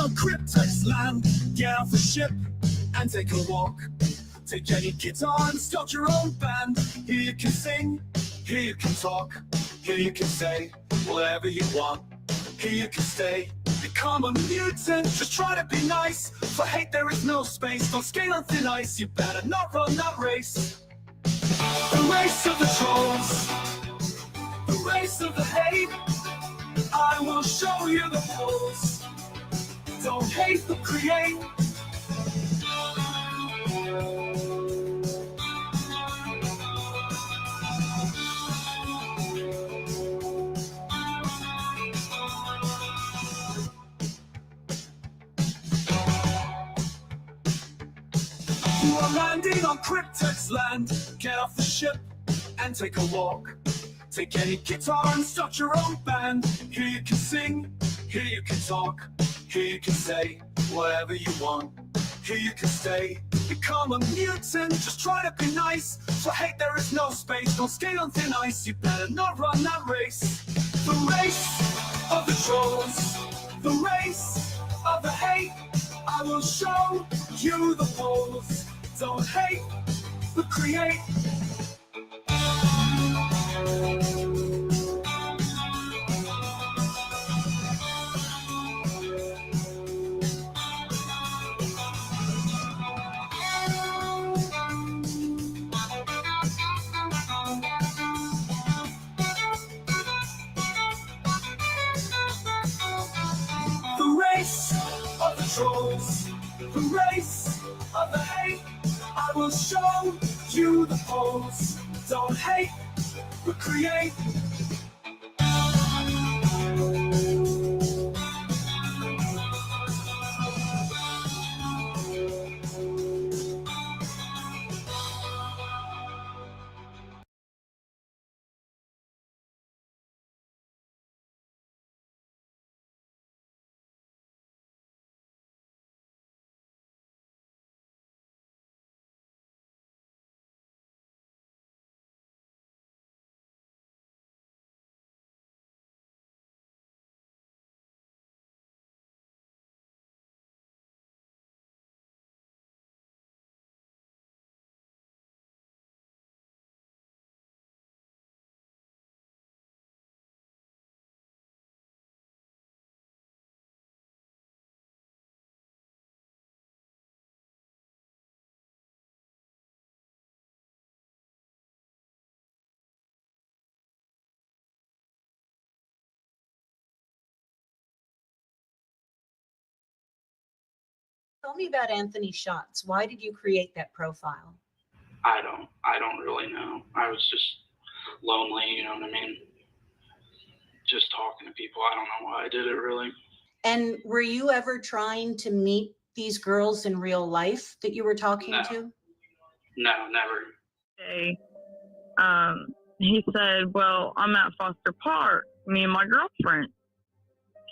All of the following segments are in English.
on Cryptex land. Get off the ship and take a walk. Take any guitar and start your own band. Here you can sing, here you can talk, here you can say whatever you want. Here you can stay, become a mutant. Just try to be nice. For hate there is no space. Don't skate on thin ice. You better not run that race. The race of the trolls, the race of the hate. I will show you the rules. Don't hate but create. You are landing on Cryptex land. Get off the ship and take a walk. Take any guitar and start your own band. Here you can sing, here you can talk, here you can say whatever you want. Here you can stay, become a mutant. Just try to be nice. For hate there is no space. Don't skate on thin ice. You better not run that race. The race of the trolls, the race of the hate. I will show you the polls. Don't hate, but create. The race of the trolls, the race of the hate. I will show you the polls. Don't hate, but create. Tell me about Anthony Schatz. Why did you create that profile? I don't really know. I was just lonely, you know what I mean? Just talking to people. I don't know why I did it really. And were you ever trying to meet these girls in real life that you were talking to? No, never. Hey, he said, well, I'm at Foster Park, me and my girlfriend.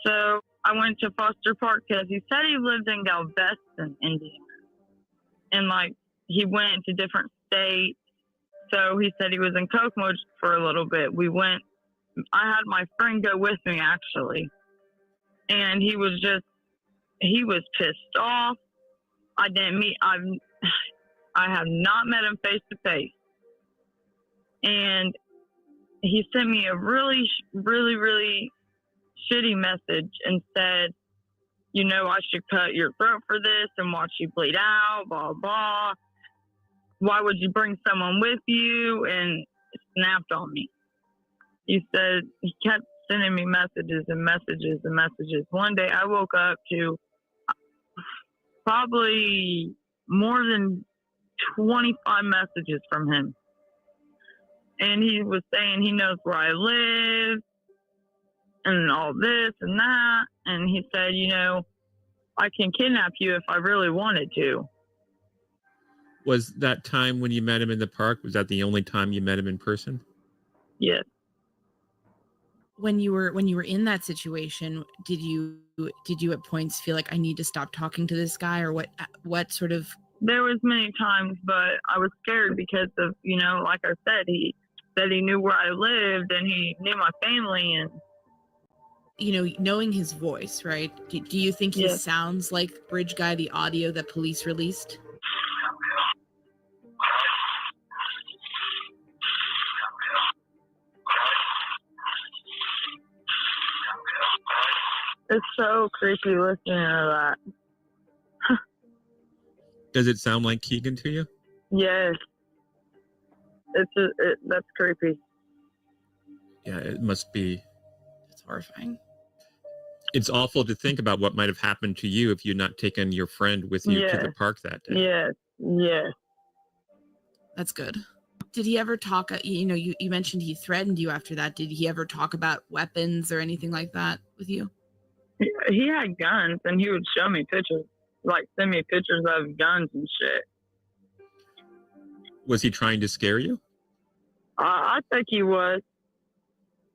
So I went to Foster Park because he said he lived in Galveston, Indiana. And like, he went to different states. So he said he was in Kokomo for a little bit. I had my friend go with me actually. And he was pissed off. I have not met him face to face. And he sent me a really, really, really shitty message and said, you know, I should cut your throat for this and watch you bleed out, blah, blah. Why would you bring someone with you? And snapped on me. He said, he kept sending me messages and messages and messages. One day I woke up to probably more than 25 messages from him. And he was saying he knows where I live and all this and that. And he said, you know, I can kidnap you if I really wanted to. Was that time when you met him in the park, was that the only time you met him in person? Yes. When you were in that situation, did you at points feel like I need to stop talking to this guy, or what sort of? There was many times, but I was scared because of, you know, like I said, he said he knew where I lived and he knew my family, and knowing his voice, right? Do you think he Yes. sounds like Bridge Guy, the audio that police released? It's so creepy listening to that. Does it sound like Keegan to you? Yes. That's creepy. Yeah, it must be. It's horrifying. It's awful to think about what might have happened to you if you'd not taken your friend with you to the Yes. park that day. Yes. Yes. That's good. Did he ever talk, you mentioned he threatened you after that. Did he ever talk about weapons or anything like that with you? He had guns, and he would show me pictures, like send me pictures of guns and shit. Was he trying to scare you? I think he was,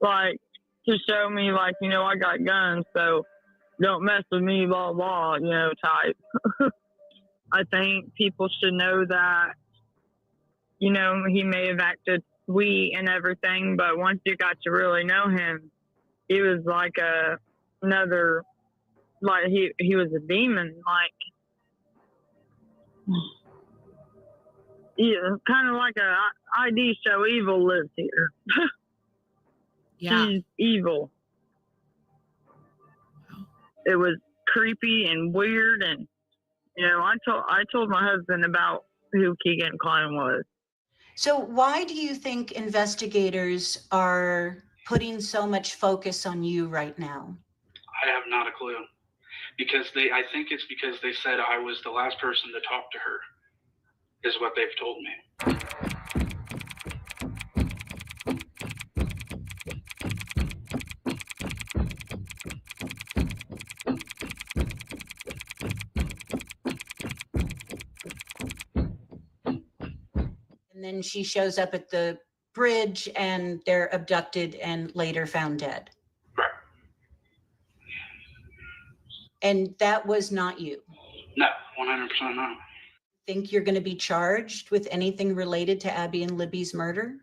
like, to show me, like, I got guns, so don't mess with me, blah, blah, type. I think people should know that, he may have acted sweet and everything, but once you got to really know him, he was like another, like, he was a demon, like, yeah, kind of like a ID show evil lives here. Yeah. He's evil. It was creepy and weird, and I told my husband about who Keegan Klein was. So why do you think investigators are putting so much focus on you right now? I have not a clue. I think it's because they said I was the last person to talk to her, is what they've told me. And then she shows up at the bridge and they're abducted and later found dead. Right. And that was not you. No, 100% not. Think you're going to be charged with anything related to Abby and Libby's murder?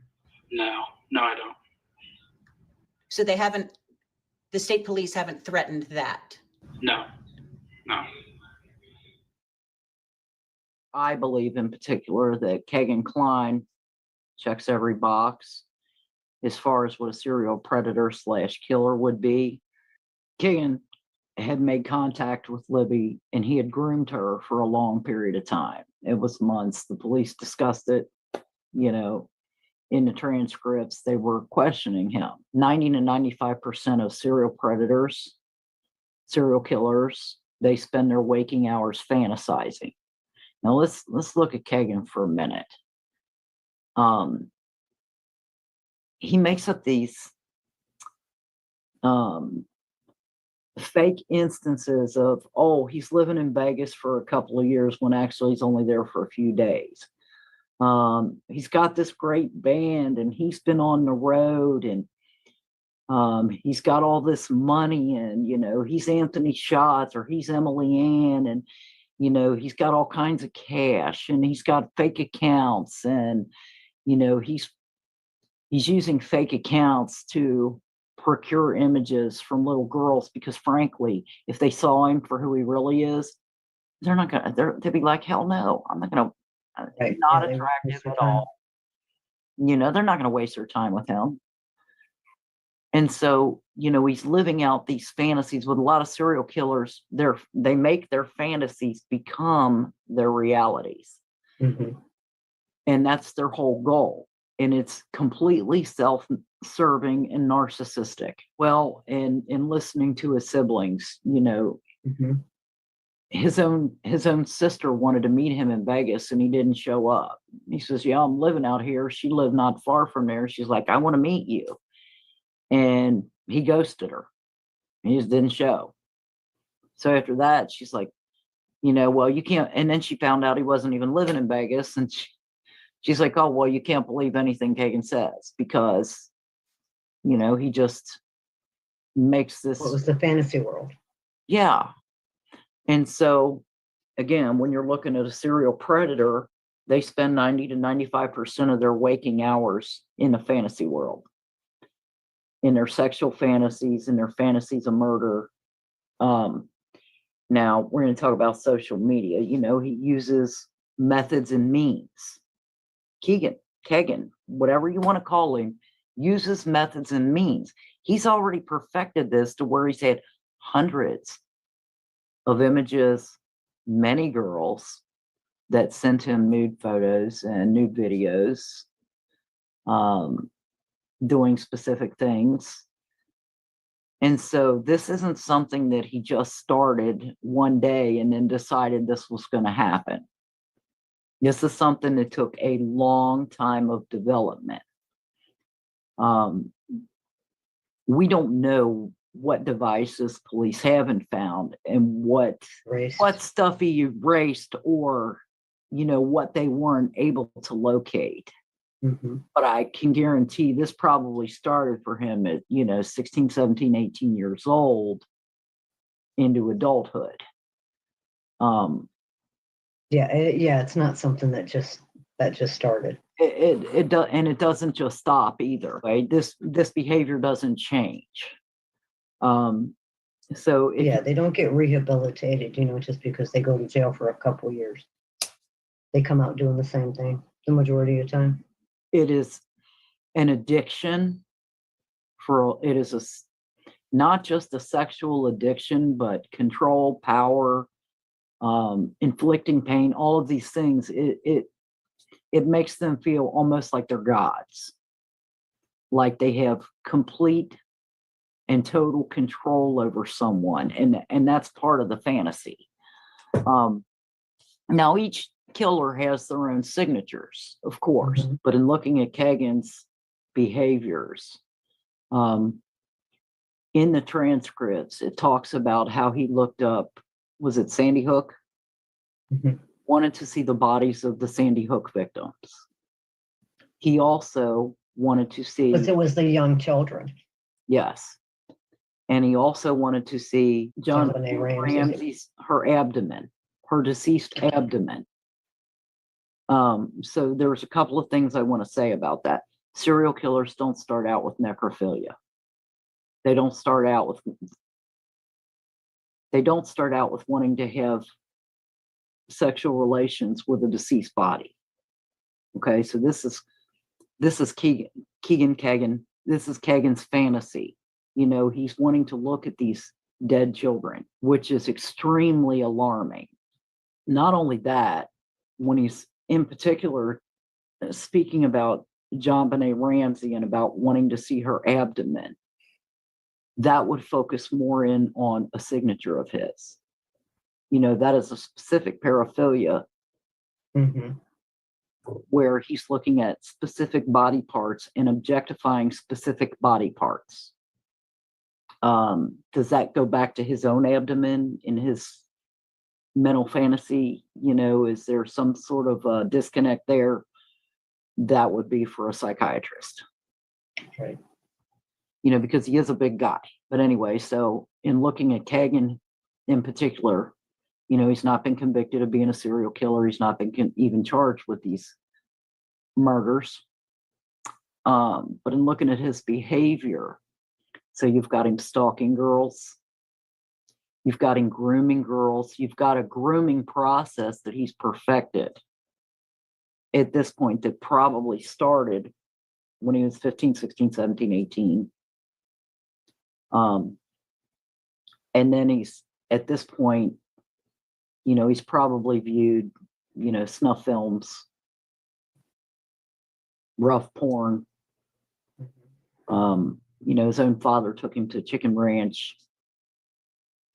No, I don't. So the state police haven't threatened that? No. I believe in particular that KEGAN Klein checks every box as far as what a serial predator / killer would be. KEGAN had made contact with Libby and he had groomed her for a long period of time. It was months. The police discussed it, in the transcripts. They were questioning him. 90 to 95% of serial predators, serial killers, they spend their waking hours fantasizing. Now let's look at KEGAN for a minute. He makes up these fake instances of, he's living in Vegas for a couple of years when actually he's only there for a few days. He's got this great band and he's been on the road and he's got all this money and, he's Anthony Schatz or he's Emily Ann and, he's got all kinds of cash and he's got fake accounts and, he's using fake accounts to procure images from little girls because frankly, if they saw him for who he really is, they'd be like, hell no, I'm not gonna, not attractive at all. They're not gonna waste their time with him. And so, he's living out these fantasies with a lot of serial killers. They make their fantasies become their realities. Mm-hmm. And that's their whole goal. And it's completely self-serving and narcissistic. Well, in listening to his siblings, mm-hmm. his own sister wanted to meet him in Vegas and he didn't show up. He says, yeah, I'm living out here. She lived not far from there. She's like, I want to meet you. And he ghosted her. He just didn't show. So after that, she's like, well, you can't. And then she found out he wasn't even living in Vegas. And she's like, oh, well, you can't believe anything KEGAN says because, he just makes this. What was the fantasy world? Yeah. And so, again, when you're looking at a serial predator, they spend 90 to 95% of their waking hours in the fantasy world. in their sexual fantasies and their fantasies of murder. Now we're going to talk about social media. You know, he uses methods and means. KEGAN, whatever you want to call him, uses methods and means. He's already perfected this to where he's had hundreds of images, many girls that sent him nude photos and nude videos, doing specific things. And so this isn't something that he just started one day and then decided this was going to happen. This is something that took a long time of development. We don't know what devices police haven't found and what stuff he erased, or, you know, what they weren't able to locate. But I can guarantee this probably started for him at, 16, 17, 18 years old into adulthood. It's not something that just started. It does, and it doesn't just stop either. Right? This behavior doesn't change. So they don't get rehabilitated, just because they go to jail for a couple years. They come out doing the same thing the majority of the time. It is an addiction. It is not just a sexual addiction, but control, power, inflicting pain, all of these things. It makes them feel almost like they're gods, like they have complete and total control over someone, and that's part of the fantasy. Now each killer has their own signatures, of course, but in looking at KEGAN's behaviors, in the transcripts, it talks about how he looked up, was it Sandy Hook? Wanted to see the bodies of the Sandy Hook victims. He also wanted to see, because it was the young children. Yes. And he also wanted to see JonBenet Ramsey's, her abdomen, her deceased abdomen. So there's a couple of things I want to say about that. Serial killers don't start out with necrophilia. They don't start out with wanting to have sexual relations with a deceased body. Okay, so this is KEGAN. This is KEGAN's fantasy. He's wanting to look at these dead children, which is extremely alarming. Not only that, when he's in particular speaking about JonBenet Ramsey and about wanting to see her abdomen, that would focus more in on a signature of his. That is a specific paraphilia, where he's looking at specific body parts and objectifying specific body parts. Does that go back to his own abdomen in his mental fantasy? Is there some sort of disconnect there? That would be for a psychiatrist. Right. Because he is a big guy. But anyway, so in looking at KEGAN in particular, he's not been convicted of being a serial killer. He's not been even charged with these murders. But in looking at his behavior, so you've got him stalking girls, you've got him grooming girls, you've got a grooming process that he's perfected at this point that probably started when he was 15, 16, 17, 18. And then he's, at this point, he's probably viewed, snuff films, rough porn. His own father took him to Chicken Ranch.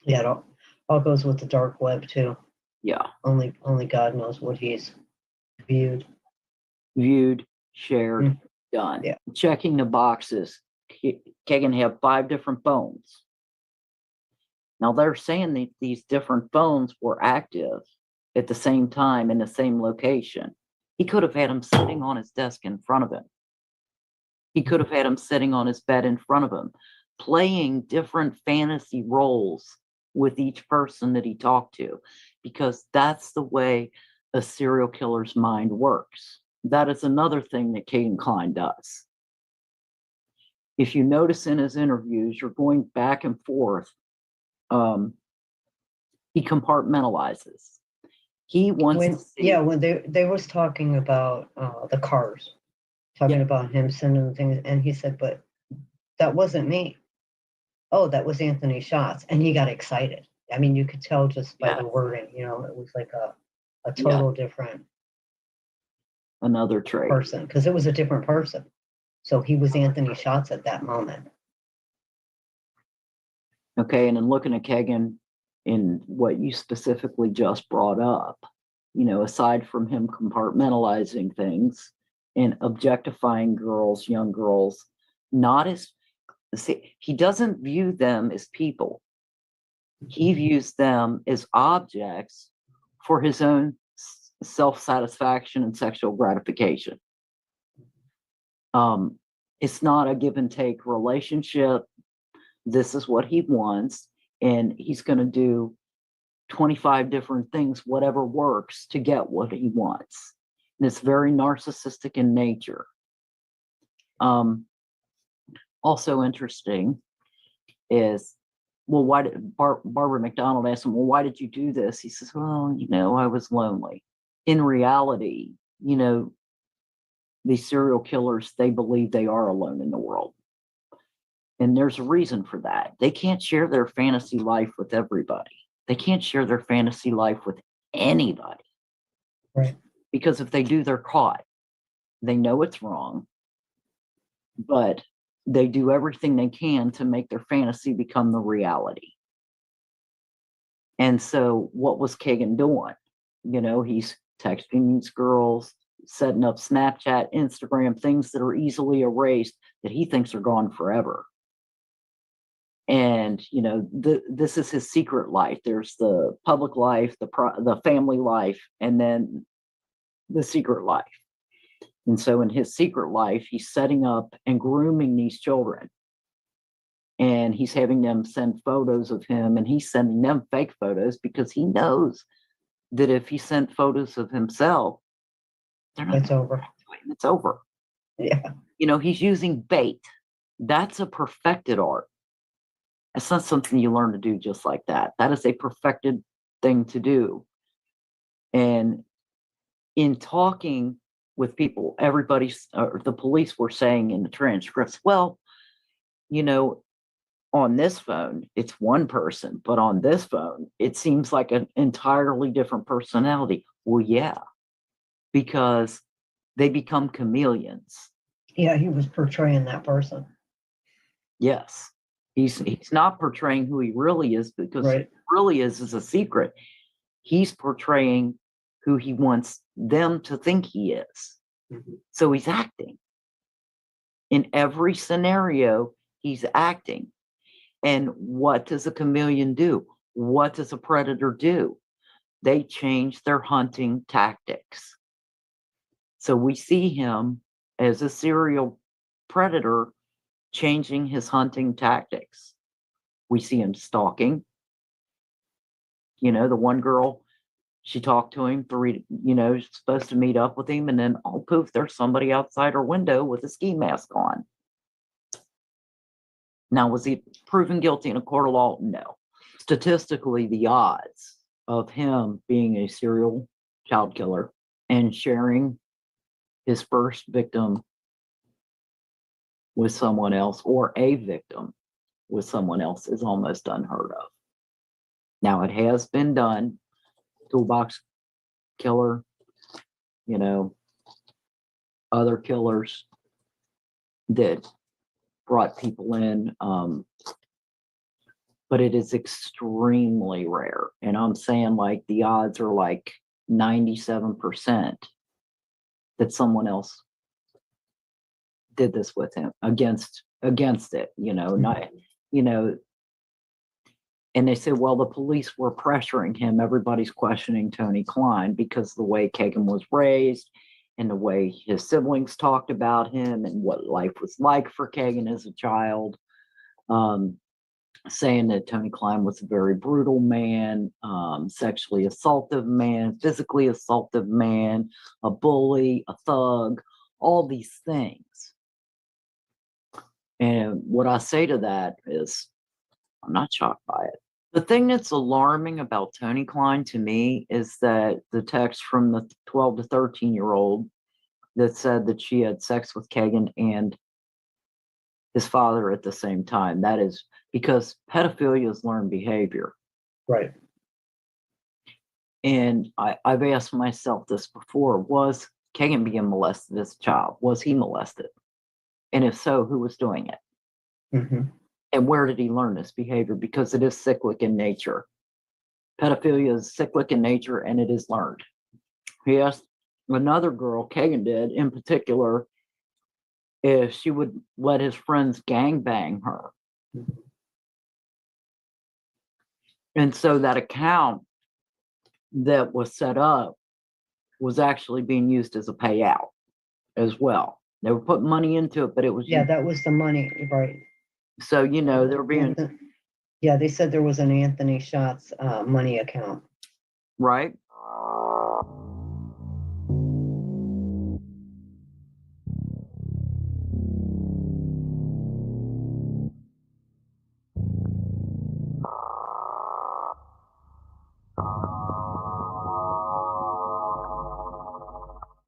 Yeah, it all goes with the dark web too. Yeah. Only God knows what he's viewed, shared, done. Yeah. Checking the boxes. KEGAN have 5 different phones. Now they're saying that these different phones were active at the same time in the same location. He could have had them sitting on his desk in front of him. He could have had them sitting on his bed in front of him, playing different fantasy roles with each person that he talked to, because that's the way a serial killer's mind works. That is another thing that KEGAN Klein does. if you notice in his interviews, you're going back and forth. He compartmentalizes. He wants to see. When they was talking about the cars, talking about him sending things, and he said, but that wasn't me. Oh, that was Anthony Schatz. And he got excited. I mean, you could tell just by the wording, you know, it was like a total different another trait person, because it was a different person. So he was Anthony Schatz at that moment. Okay, and in looking at KEGAN in what you specifically just brought up, you know, aside from him compartmentalizing things and objectifying girls, young girls, not as, see, he doesn't view them as people. He views them as objects for his own self-satisfaction and sexual gratification. It's not a give and take relationship. This is what he wants, and he's going to do 25 different things, whatever works, to get what he wants. And it's very narcissistic in nature. Also interesting is, well, why did Barbara McDonald asked him, well, why did you do this? He says, well, you know, I was lonely. In reality, you know, these serial killers, they believe they are alone in the world. And there's a reason for that. They can't share their fantasy life with everybody. They can't share their fantasy life with anybody. Right. Because if they do, they're caught. They know it's wrong, but they do everything they can to make their fantasy become the reality. And so what was KEGAN doing? You know, he's texting these girls, setting up Snapchat, Instagram, things that are easily erased that he thinks are gone forever. And, you know, this is his secret life. There's the public life, the family life, and then the secret life. And so in his secret life, he's setting up and grooming these children. And he's having them send photos of him, and he's sending them fake photos because he knows that if he sent photos of himself, they're not. It's over. It's over. Yeah. You know, he's using bait. That's a perfected art. It's not something you learn to do just like that. That is a perfected thing to do. And in talking with people, the police were saying in the transcripts, well, you know, on this phone, it's one person, but on this phone, it seems like an entirely different personality. Well, yeah, because they become chameleons. Yeah, he was portraying that person. Yes. He's not portraying who he really is, because who he really is a secret. He's portraying who he wants them to think he is. Mm-hmm. So he's acting. In every scenario, he's acting. And what does a chameleon do? What does a predator do? They change their hunting tactics. So we see him as a serial predator changing his hunting tactics. We see him stalking. You know, the one girl, she talked to him supposed to meet up with him, and then oh poof, there's somebody outside her window with a ski mask on. Now, was he proven guilty in a court of law? No. Statistically, the odds of him being a serial child killer and sharing his first victim with someone else, or a victim with someone else, is almost unheard of. Now, it has been done. Toolbox killer, you know, other killers that brought people in, but it is extremely rare. And I'm saying, like, the odds are like 97% that someone else did this with him against it, you know, not, you know. And they said, well, the police were pressuring him. Everybody's questioning Tony Klein because of the way KEGAN was raised and the way his siblings talked about him and what life was like for KEGAN as a child. Saying that Tony Klein was a very brutal man, sexually assaultive man, physically assaultive man, a bully, a thug, all these things. And what I say to that is, I'm not shocked by it. The thing that's alarming about Tony Klein to me is that the text from the 12 to 13-year-old that said that she had sex with KEGAN and his father at the same time. That is because pedophilia is learned behavior. Right. And I've asked myself this before, was KEGAN being molested as a child? Was he molested? And if so, who was doing it? Mm-hmm. And where did he learn this behavior? Because it is cyclic in nature. Pedophilia is cyclic in nature and it is learned. He asked another girl, KEGAN did in particular, if she would let his friends gangbang her. And so that account that was set up was actually being used as a payout as well. They were putting money into it, but it was Yeah, that was the money, right? so they're being Yeah, they said there was an Anthony Schatz money account. right.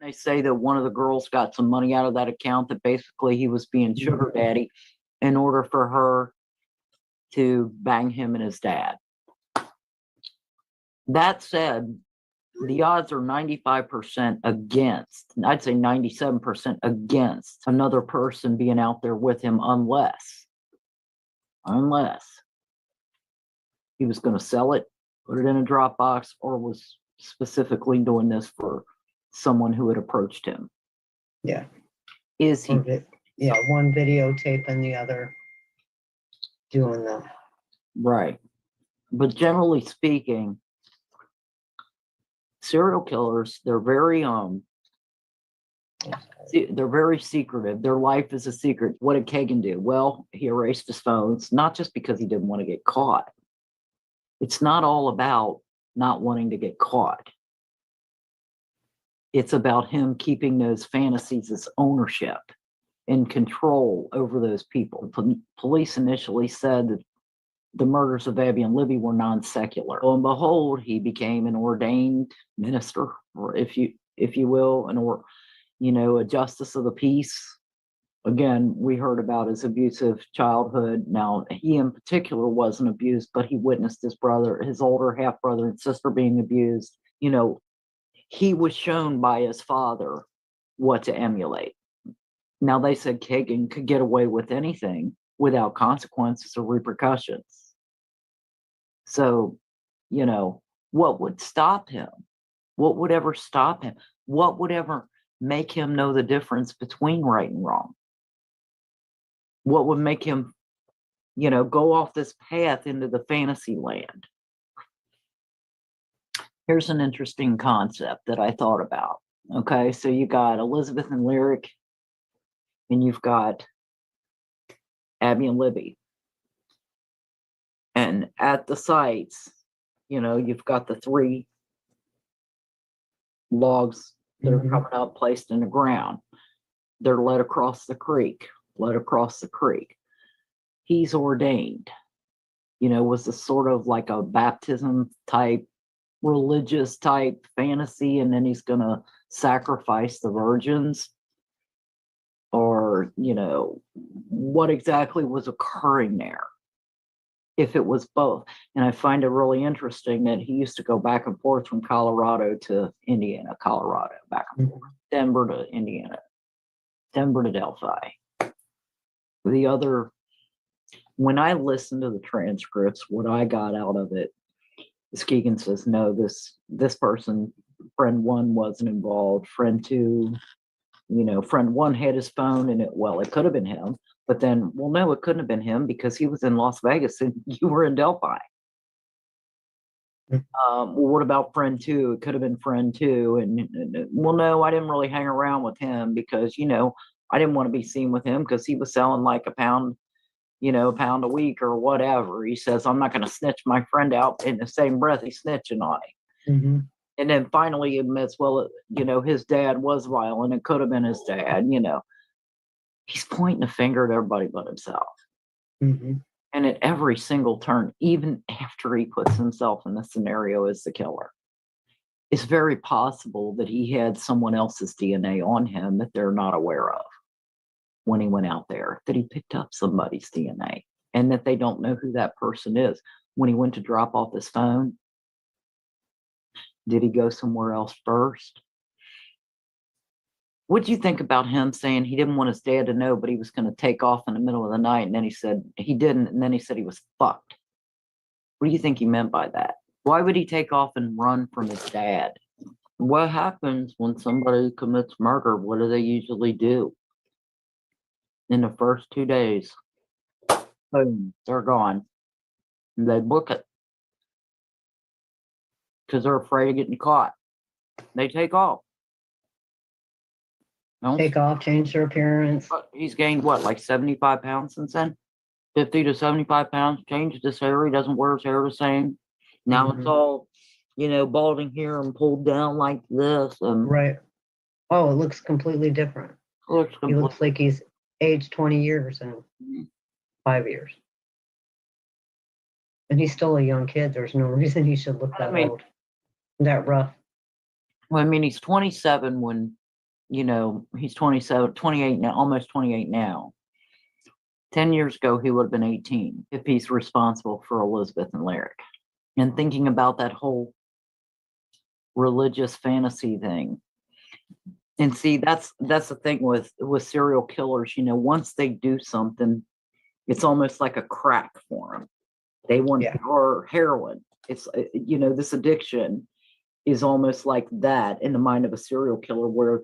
They say that one of the girls got some money out of that account, that basically he was being sugar daddy in order for her to bang him and his dad. That said, the odds are 95% against, I'd say 97% against another person being out there with him unless he was going to sell it, put it in a Dropbox, or was specifically doing this for someone who had approached him. Yeah. Is he? Yeah, one videotape and the other doing the Right. But generally speaking, serial killers, they're very secretive. Their life is a secret. What did KEGAN do? Well, he erased his phones, not just because he didn't want to get caught. It's not all about not wanting to get caught. It's about him keeping those fantasies as ownership and control over those people. Police initially said that the murders of Abby and Libby were non-secular. Lo and behold, he became an ordained minister, or if you will, a justice of the peace. Again, we heard about his abusive childhood. Now, he in particular wasn't abused, but he witnessed his older half brother and sister being abused. He was shown by his father what to emulate. Now, they said KEGAN could get away with anything without consequences or repercussions. So, what would stop him? What would ever stop him? What would ever make him know the difference between right and wrong? What would make him, go off this path into the fantasy land? Here's an interesting concept that I thought about. Okay, so you got Elizabeth and Lyric, and you've got Abby and Libby. And at the sites, you've got the 3 logs that are coming up, placed in the ground. They're led across the creek. He's ordained. Was this sort of like a baptism type, religious type fantasy, and then he's going to sacrifice the virgins? Or, what exactly was occurring there? If it was both. And I find it really interesting that he used to go back and forth from Colorado to Indiana, Colorado, back and forth, Denver to Indiana, Denver to Delphi. When I listened to the transcripts, what I got out of it is KEGAN says, no, this person, friend 1 wasn't involved. Friend 2, friend 1 had his phone and it could have been him. But then, no, it couldn't have been him because he was in Las Vegas and you were in Delphi. What about friend 2? It could have been friend 2. And no, I didn't really hang around with him because, I didn't want to be seen with him because he was selling like a pound a week or whatever. He says, I'm not going to snitch my friend out. In the same breath, he's snitching on him. And then finally he admits, his dad was violent. It could have been his dad, he's pointing a finger at everybody but himself. Mm-hmm. And at every single turn, even after he puts himself in the scenario as the killer, it's very possible that he had someone else's DNA on him that they're not aware of when he went out there, that he picked up somebody's DNA and that they don't know who that person is. When he went to drop off his phone, did he go somewhere else first? What'd you think about him saying he didn't want his dad to know, but he was going to take off in the middle of the night? And then he said he didn't. And then he said he was fucked. What do you think he meant by that? Why would he take off and run from his dad? What happens when somebody commits murder? What do they usually do? In the first 2 days, boom, they're gone. And they book it because they're afraid of getting caught. They take off. No? Take off, change their appearance. He's gained what, like 75 pounds since then? 50 to 75 pounds. Changed his hair. He doesn't wear his hair the same. Now it's all, balding here and pulled down like this. Right. Oh, it looks completely different. He looks like he's aged 20 years in 5 years. And he's still a young kid. There's no reason he should look that old, that rough. Well, I mean, he's 27 when, he's 27, 28 now, almost 28 now. 10 years ago, he would have been 18 if he's responsible for Elizabeth and Lyric. And thinking about that whole religious fantasy thing. And see, that's the thing with serial killers, once they do something, it's almost like a crack for them. They want, or heroin. It's, this addiction is almost like that in the mind of a serial killer where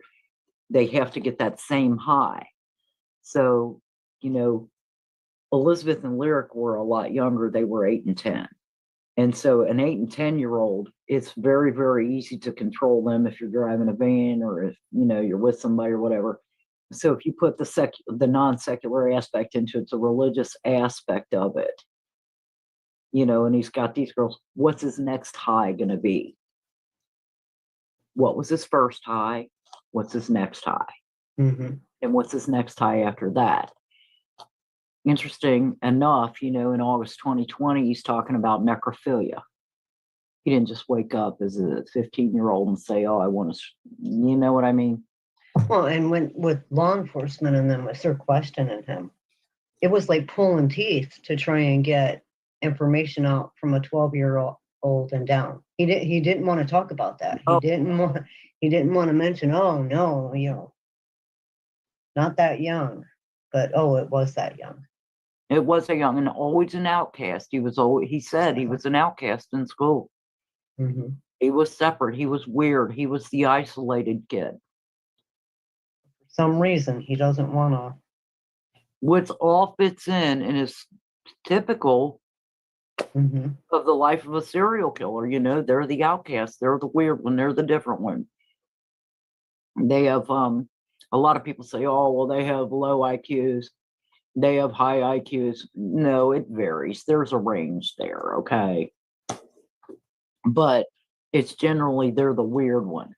they have to get that same high. So, Elizabeth and Lyric were a lot younger. They were 8 and 10. And so an 8 and 10-year-old, it's very, very easy to control them if you're driving a van or if, you're with somebody or whatever. So if you put the non-secular aspect into it, it's a religious aspect of it, and he's got these girls, what's his next high going to be? What was his first high? What's his next high? Mm-hmm. And what's his next high after that? Interesting enough, in August 2020, he's talking about necrophilia. He didn't just wake up as a 15-year-old and say, oh, I want to, you know what I mean? Well, and with law enforcement and them, if they're questioning him, it was like pulling teeth to try and get information out from a 12-year-old and down. He didn't want to talk about that. He didn't want to mention, oh no, not that young, but it was that young. It was a young and always an outcast. He said he was an outcast in school. Mm-hmm. He was separate. He was weird. He was the isolated kid. For some reason, he doesn't want to. Which all fits in and is typical of the life of a serial killer. They're the outcast. They're the weird one. They're the different one. They have, a lot of people say, oh, well, they have low IQs. They have high IQs. No, it varies. There's a range there, okay? But it's generally they're the weird one.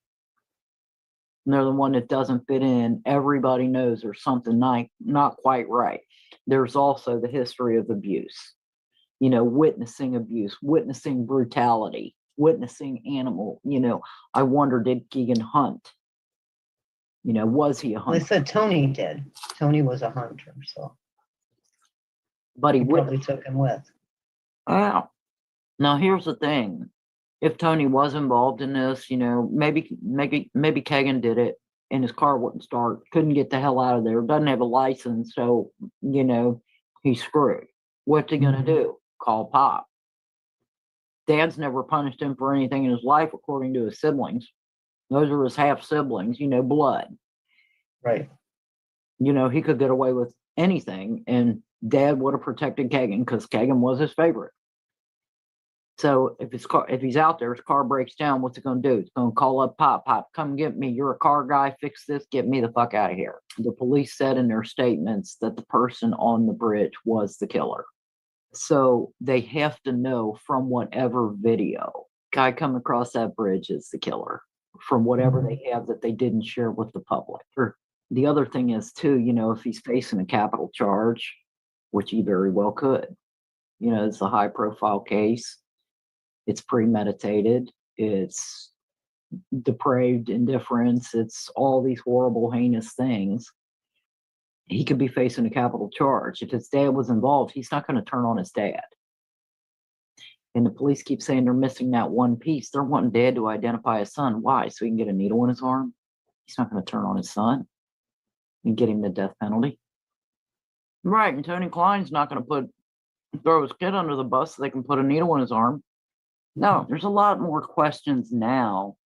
And they're the one that doesn't fit in. Everybody knows there's something not quite right. There's also the history of abuse. Witnessing abuse, witnessing brutality, witnessing animal. I wonder, did KEGAN hunt? Was he a hunter? They said Tony did. Tony was a hunter, so. But he probably took him with. Wow. Now here's the thing. If Tony was involved in this, maybe KEGAN did it and his car wouldn't start, couldn't get the hell out of there, doesn't have a license, so he's screwed. What's he gonna do? Call Pop. Dad's never punished him for anything in his life, according to his siblings. Those are his half siblings, blood. Right. He could get away with anything, and Dad would have protected KEGAN because KEGAN was his favorite. So if he's out there, his car breaks down, what's it going to do? It's going to call up Pop. Pop, come get me. You're a car guy. Fix this. Get me the fuck out of here. The police said in their statements that the person on the bridge was the killer. So they have to know from whatever video, guy coming across that bridge is the killer, from whatever they have that they didn't share with the public. Or the other thing is too, if he's facing a capital charge, which he very well could, it's a high profile case. It's premeditated. It's depraved indifference. It's all these horrible, heinous things. He could be facing a capital charge. If his dad was involved, he's not going to turn on his dad. And the police keep saying they're missing that one piece. They're wanting dad to identify his son. Why? So he can get a needle in his arm? He's not going to turn on his son and get him the death penalty. Right. And Tony Klein's not going to throw his kid under the bus so they can put a needle in his arm. No, there's a lot more questions now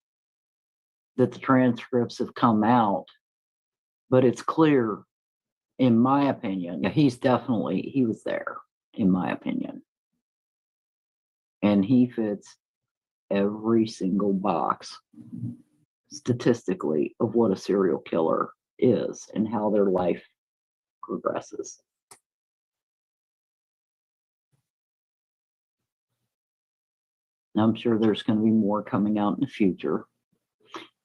that the transcripts have come out, but it's clear, in my opinion, he was there, in my opinion. And he fits every single box statistically of what a serial killer is and how their life progresses. I'm sure there's going to be more coming out in the future.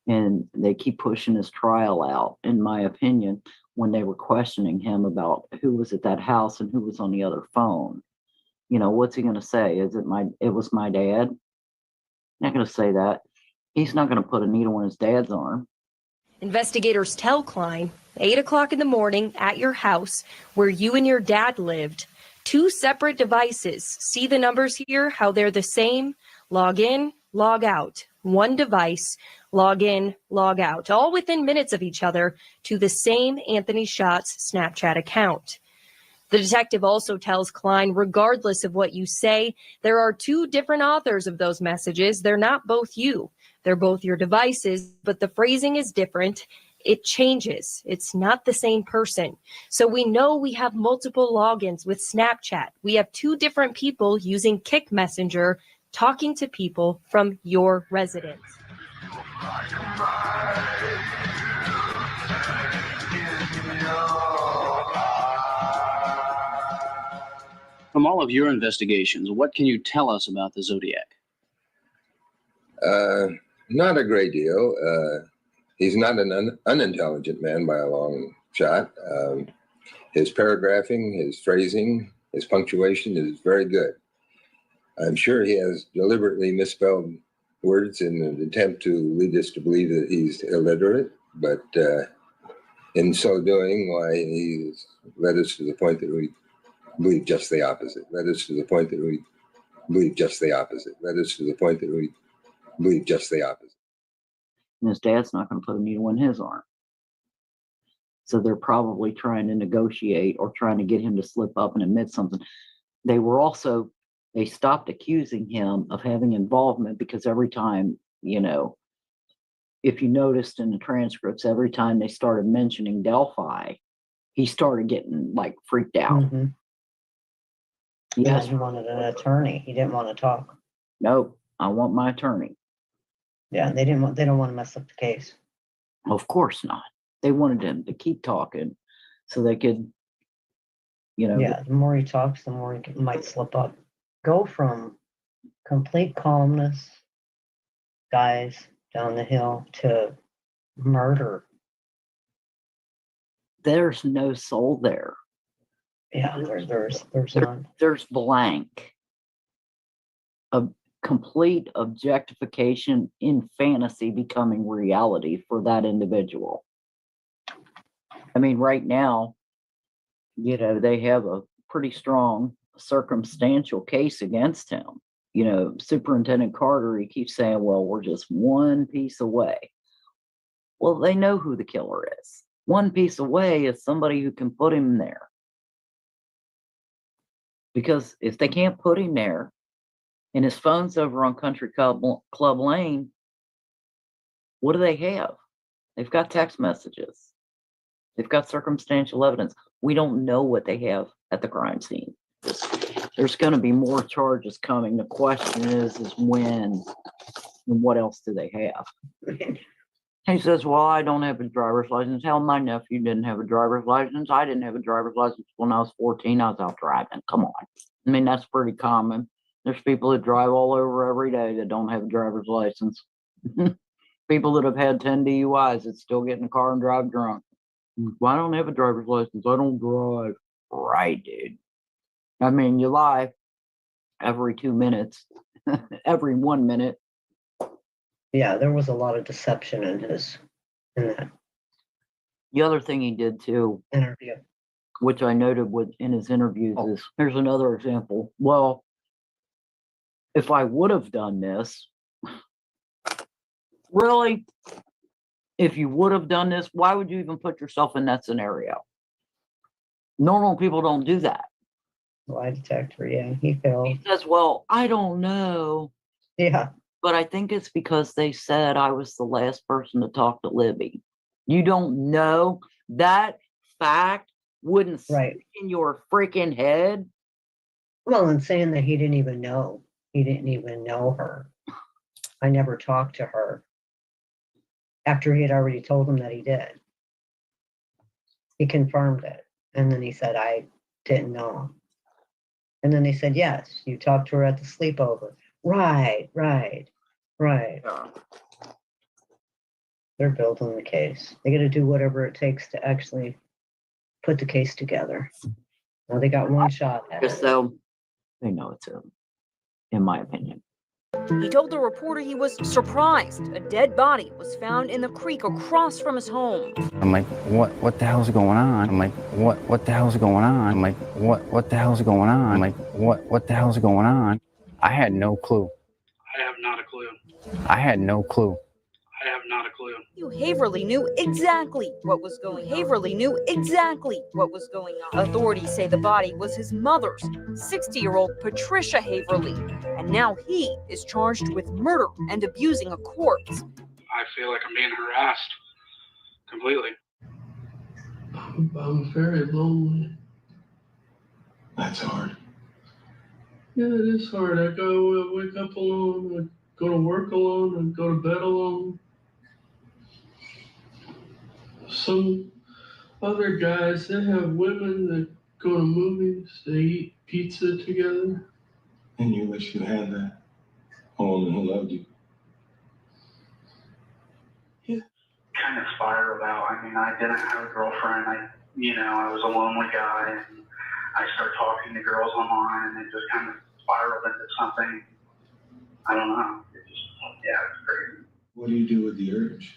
And they keep pushing his trial out, in my opinion, when they were questioning him about who was at that house and who was on the other phone. What's he going to say? It was my dad? Not going to say that. He's not going to put a needle in his dad's arm. Investigators tell Klein, 8 o'clock in the morning at your house where you and your dad lived, 2 separate devices. See the numbers here, how they're the same? Log in, log out. One device, log in, log out, all within minutes of each other to the same Anthony Shots Snapchat account. The detective also tells Klein, regardless of what you say, there are 2 different authors of those messages. They're not both you. They're both your devices, but the phrasing is different. It changes. It's not the same person. So we know we have multiple logins with Snapchat. We have 2 different people using Kick Messenger talking to people from your residence. From all of your investigations, what can you tell us about the Zodiac? Not a great deal. He's not an unintelligent man by a long shot. His paragraphing, his phrasing, his punctuation is very good. I'm sure he has deliberately misspelled words in an attempt to lead us to believe that he's illiterate, but in so doing, why he's led us to the point that we believe just the opposite. Led us to the point that we believe just the opposite. Led us to the point that we believe just the opposite. And his dad's not going to put a needle in his arm. So they're probably trying to negotiate or trying to get him to slip up and admit something. They stopped accusing him of having involvement because every time, if you noticed in the transcripts, every time they started mentioning Delphi, he started getting freaked out. Mm-hmm. Yes. He wanted an attorney. He didn't want to talk. Nope. I want my attorney. Yeah, they don't want to mess up the case. Of course not. They wanted him to keep talking so they could, Yeah, the more he talks, the more he might slip up. Go from complete calmness, guys down the hill, to murder. There's no soul there. Yeah, there's none. There's blank. A complete objectification in fantasy becoming reality for that individual. I mean, right now, they have a pretty strong circumstantial case against him. Superintendent Carter, he keeps saying, well, we're just one piece away. Well, they know who the killer is. One piece away is somebody who can put him there. Because if they can't put him there, and his phone's over on Country Club Lane, what do they have? They've got text messages. They've got circumstantial evidence. We don't know what they have at the crime scene. There's going to be more charges coming. The question is when and what else do they have? He says, well, I don't have a driver's license. Hell, my nephew didn't have a driver's license. I didn't have a driver's license when I was 14. I was out driving. Come on. I mean, that's pretty common. There's people that drive all over every day that don't have a driver's license. People that have had 10 DUIs that still get in the car and drive drunk. Well, I don't have a driver's license. I don't drive. Right, dude. I mean, you lie every 2 minutes, every 1 minute. Yeah, there was a lot of deception in that The other thing he did too, interview. which I noted in his interviews, is here's another example. Well, if I would have done this, really, if you would have done this, why would you even put yourself in that scenario? Normal people don't do that. Lie detector, yeah, he failed. He says, well, I don't know. Yeah. But I think it's because they said I was the last person to talk to Libby. You don't know? That fact wouldn't stick in your freaking head. Well, and saying that he didn't even know her. I never talked to her. After he had already told him that he did. He confirmed it. And then he said, I didn't know. And then they said, yes, you talked to her at the sleepover. Right. They're building the case. They got to do whatever it takes to actually put the case together. Now they got one shot at it. So they know it's him, in my opinion. He told the reporter he was surprised a dead body was found in the creek across from his home. I'm like, what the hell's going on? I'm like, what the hell's going on? I'm like, what the hell's going on? I'm like, what the hell's going on? I had no clue. I have not a clue. I had no clue. I have not a clue. Haverly knew exactly what was going on. Haverly knew exactly what was going on. Authorities say the body was his mother's, 60-year-old Patricia Haverly, and now he is charged with murder and abusing a corpse. I feel like I'm being harassed completely. I'm very lonely. That's hard. Yeah, it is hard. I wake up alone, I go to work alone, I go to bed alone. Some other guys, they have women that go to movies, they eat pizza together. And you wish you had that. A woman who loved you. Kind of spiraled out. I mean, I didn't have a girlfriend. I was a lonely guy. And I started talking to girls online, and it just kind of spiraled into something. I don't know. It's crazy. What do you do with the urge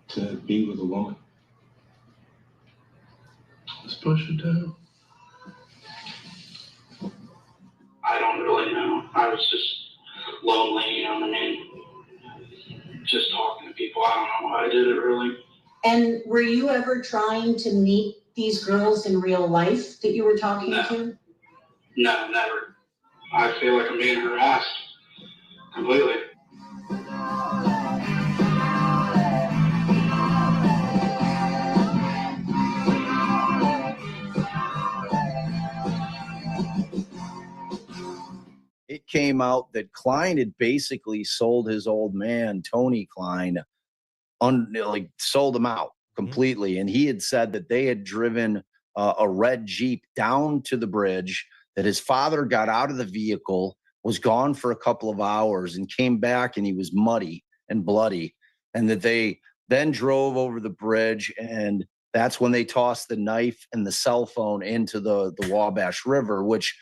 to be with a woman? Just push it down. I don't really know. I was just lonely, you know what I mean? Just talking to people. I don't know why I did it, really. And were you ever trying to meet these girls in real life that you were talking to? No, never. I feel like I'm being harassed completely. It came out that Klein had basically sold his old man, Tony Klein, sold him out completely. And he had said that they had driven a red Jeep down to the bridge, that his father got out of the vehicle, was gone for a couple of hours, and came back and he was muddy and bloody. And that they then drove over the bridge, and that's when they tossed the knife and the cell phone into the Wabash River, which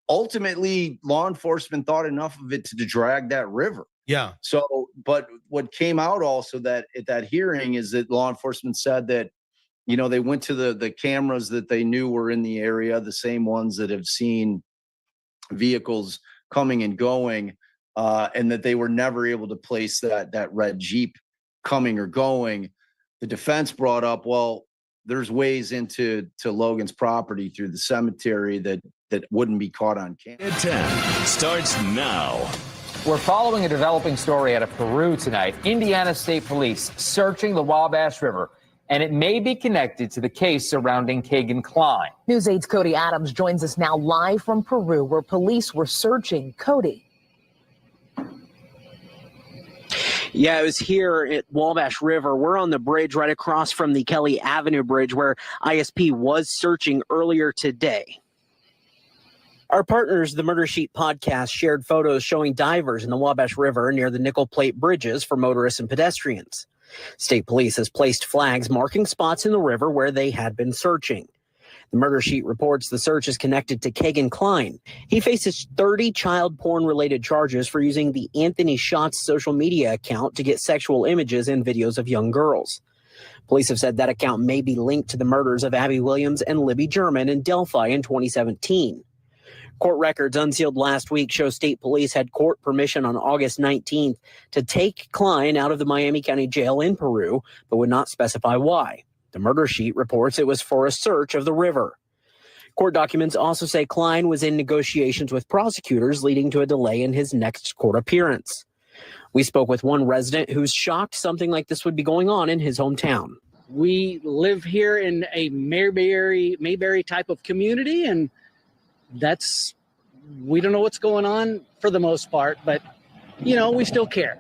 ultimately law enforcement thought enough of it to drag that river. Yeah. So, but what came out also that at that hearing is that law enforcement said that, they went to the cameras that they knew were in the area, the same ones that have seen vehicles coming and going, and that they were never able to place that red Jeep coming or going. The defense brought up, well, there's ways into Logan's property through the cemetery that wouldn't be caught on camera. 10 starts now. We're following a developing story out of Peru tonight. Indiana State Police searching the Wabash River, and it may be connected to the case surrounding KEGAN Klein. News 8's Cody Adams joins us now live from Peru, where police were searching. Cody. Yeah, it was here at Wabash River. We're on the bridge right across from the Kelly Avenue Bridge where ISP was searching earlier today. Our partners, the Murder Sheet podcast, shared photos showing divers in the Wabash River near the nickel plate bridges for motorists and pedestrians. State police has placed flags marking spots in the river where they had been searching. The murder sheet reports the search is connected to KEGAN Klein. He faces 30 child porn-related charges for using the Anthony Schatz social media account to get sexual images and videos of young girls. Police have said that account may be linked to the murders of Abby Williams and Libby German in Delphi in 2017. Court records unsealed last week show state police had court permission on August 19th to take Klein out of the Miami County Jail in Peru, but would not specify why. The murder sheet reports it was for a search of the river. Court documents also say Klein was in negotiations with prosecutors, leading to a delay in his next court appearance. We spoke with one resident who's shocked something like this would be going on in his hometown. We live here in a Mayberry type of community, and we don't know what's going on for the most part, but, we still care.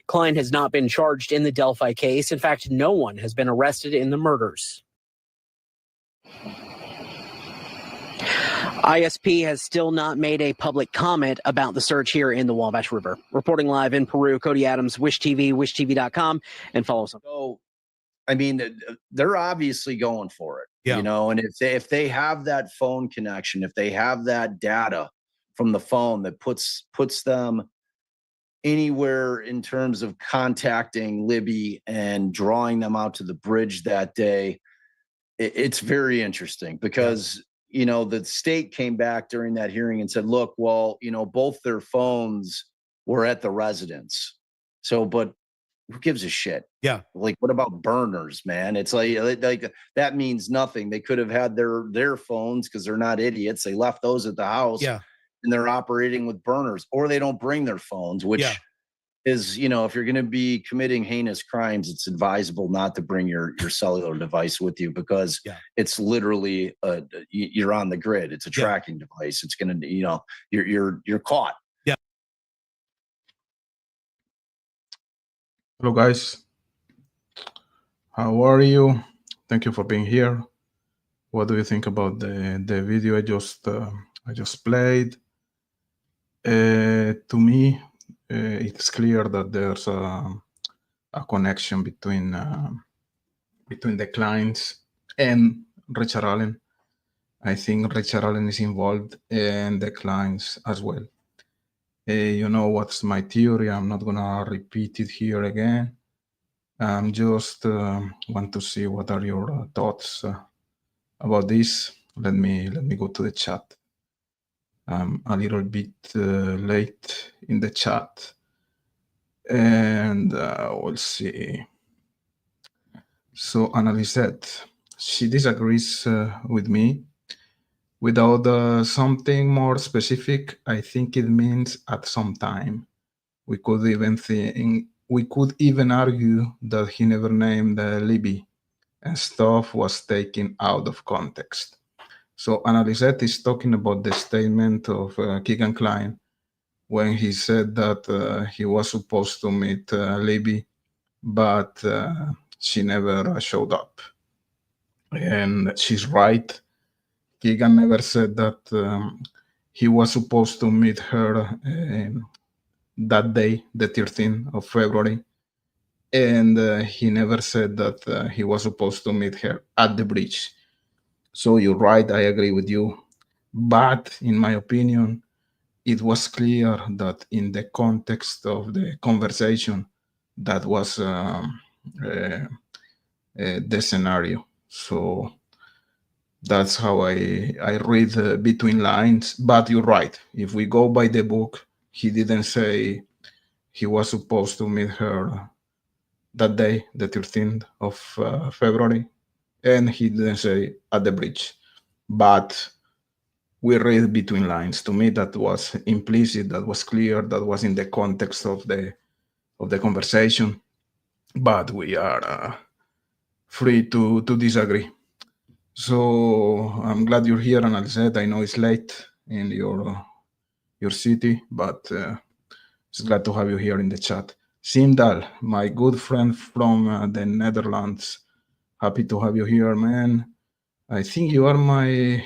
Klein has not been charged in the Delphi case. In fact, no one has been arrested in the murders. ISP has still not made a public comment about the search here in the Wabash River. Reporting live in Peru, Cody Adams, Wish TV, wishtv.com, and follow us. So, I mean, they're obviously going for it, Yeah. And if they have that phone connection, if they have that data from the phone that puts them anywhere in terms of contacting Libby and drawing them out to the bridge that day, it's very interesting because, the state came back during that hearing and said, look, well, both their phones were at the residence. So, but who gives a shit? Yeah. Like, what about burners, man? It's like that means nothing. They could have had their phones because they're not idiots. They left those at the house. Yeah. And they're operating with burners, or they don't bring their phones, which is, if you're going to be committing heinous crimes, it's advisable not to bring your cellular device with you because it's literally you're on the grid. It's a tracking device. It's going to, you're caught. Yeah. Hello, guys. How are you? Thank you for being here. What do you think about the video I just played? To me, it's clear that there's a connection between the clients and Richard Allen. I think Richard Allen is involved and the clients as well. What's my theory? I'm not gonna repeat it here again. Just want to see what are your thoughts about this. Let me go to the chat. I'm a little bit late in the chat, and we'll see. So Annalise, she disagrees with me. Without something more specific, I think it means at some time. We could even argue that he never named Libby, and stuff was taken out of context. So Annalise is talking about the statement of KEGAN Klein when he said that he was supposed to meet Libby, but she never showed up. And she's right. KEGAN never said that he was supposed to meet her that day, the 13th of February. And he never said that he was supposed to meet her at the bridge. So you're right, I agree with you. But in my opinion, it was clear that in the context of the conversation, that was the scenario. So that's how I read between lines. But you're right. If we go by the book, he didn't say he was supposed to meet her that day, the 13th of February. And he didn't say at the bridge, but we read between lines. To me, that was implicit, that was clear, that was in the context of the conversation. But we are free to disagree. So I'm glad you're here, and as I said, I know it's late in your city, but it's glad to have you here in the chat. Sindal, my good friend from the Netherlands. Happy to have you here, man. I think you are my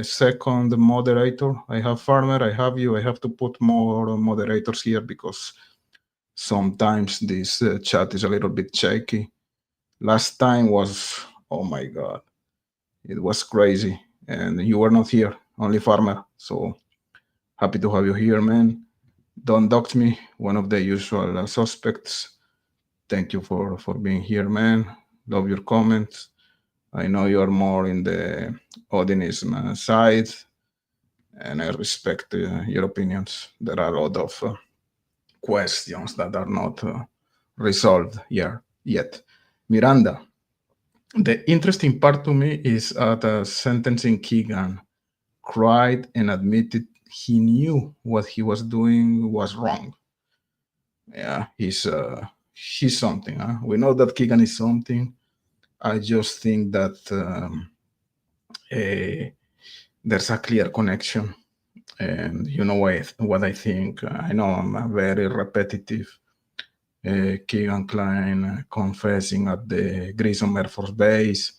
second moderator. I have Farmer, I have you. I have to put more moderators here because Sometimes this chat is a little bit shaky. Last time was, oh my God, it was crazy. And you were not here, only Farmer. So happy to have you here, man. Don't dox me, one of the usual suspects. Thank you for being here, man. Love your comments. I know you're more in the Odinism side, and I respect your opinions. There are a lot of questions that are not resolved here yet. Miranda, the interesting part to me is at sentencing, KEGAN cried and admitted he knew what he was doing was wrong. Yeah, he's something. Huh? We know that KEGAN is something. I just think that there's a clear connection. And you know what I think. I know I'm very repetitive. KEGAN Kline confessing at the Grissom Air Force Base,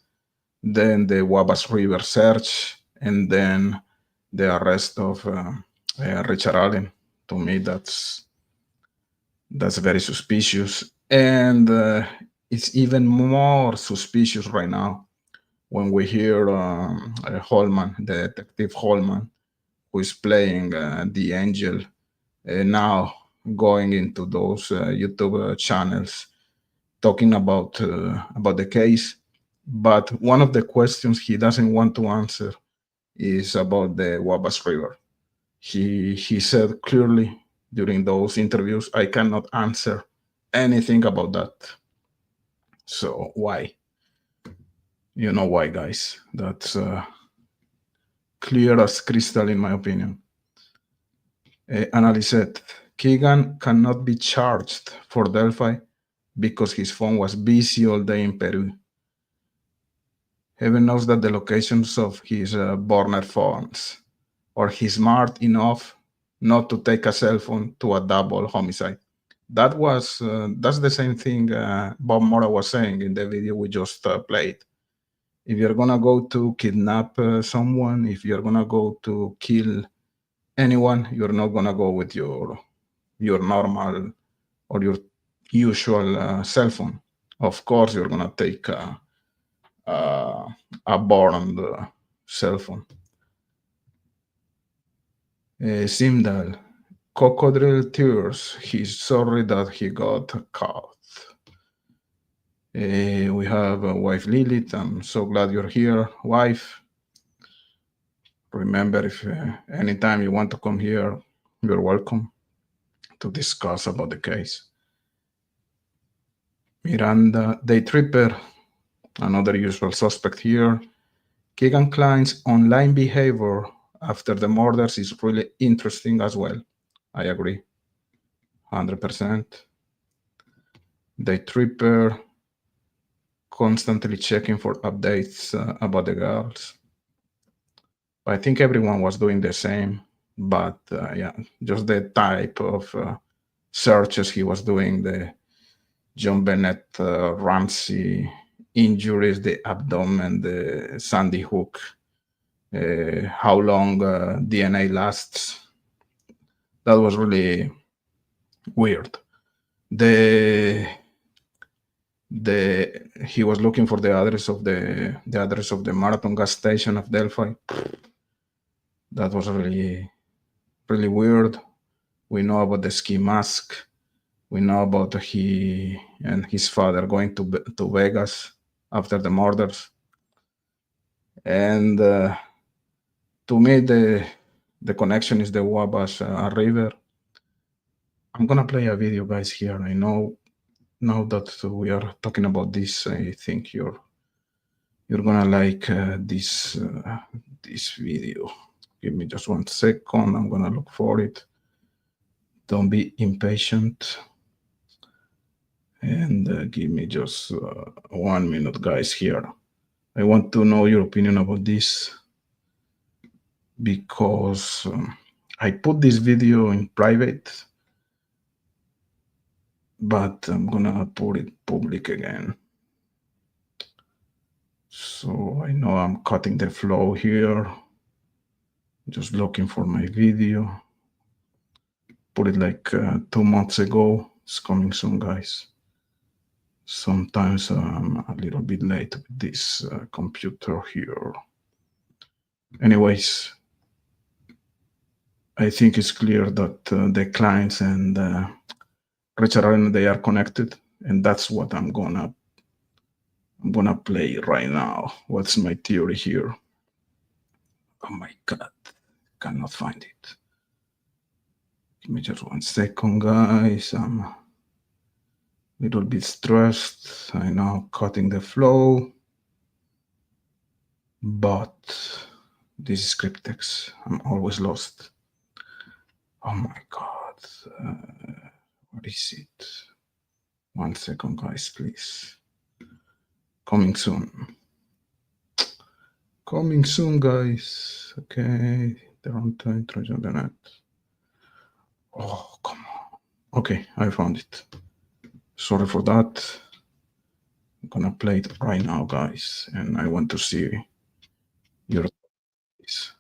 then the Wabash River search, and then the arrest of Richard Allen. To me, that's very suspicious. And it's even more suspicious right now when we hear Holman, the detective Holman, who is playing the angel, now going into those YouTube channels, talking about the case. But one of the questions he doesn't want to answer is about the Wabash River. He said clearly during those interviews, I cannot answer anything about that. So why? You know why, guys. That's clear as crystal, in my opinion. Annalise, KEGAN cannot be charged for Delphi because his phone was busy all day in Peru. Heaven knows that the locations of his burner phones, or he's smart enough not to take a cell phone to a double homicide. That's the same thing Bob Mora was saying in the video we just played. If you're gonna go to kidnap someone, if you're gonna go to kill anyone, you're not gonna go with your normal or your usual cell phone. Of course, you're gonna take a burned cell phone. Simdal, crocodile tears. He's sorry that he got caught. We have wife Lilith. I'm so glad you're here, wife. Remember, if anytime you want to come here, you're welcome to discuss about the case. Miranda, Day Tripper, another usual suspect here. KEGAN Kline's online behavior after the murders is really interesting as well. I agree, 100%. Day Tripper, constantly checking for updates about the girls. I think everyone was doing the same, but yeah, just the type of searches he was doing, the John Bennett Ramsey injuries, the abdomen, the Sandy Hook, how long DNA lasts. That was really weird. He was looking for the address of the Marathon gas station of Delphi. That was really, really weird. We know about the ski mask. We know about he and his father going to Vegas after the murders. And to me, the connection is the Wabash River. I'm gonna play a video, guys. Here, I know now that we are talking about this, I think you're gonna like this video. Give me just 1 second. I'm gonna look for it. Don't be impatient. And give me just 1 minute, guys, here. I want to know your opinion about this because I put this video in private, but I'm gonna put it public again. So I know I'm cutting the flow here. Just looking for my video. Put it like 2 months ago. It's coming soon, guys. Sometimes I'm a little bit late with this computer here. Anyways, I think it's clear that the clients and Richard Allen, they are connected, and that's what I'm gonna play right now. What's my theory here? Oh my God, cannot find it. Give me just 1 second, guys. I'm a little bit stressed. I know, cutting the flow, but this is script text. I'm always lost. Oh my God, what is it? 1 second, guys, please. Coming soon. Coming soon, guys. Okay, they're on time. Internet. Oh, come on. Okay, I found it. Sorry for that. I'm gonna play it right now, guys, and I want to see your face.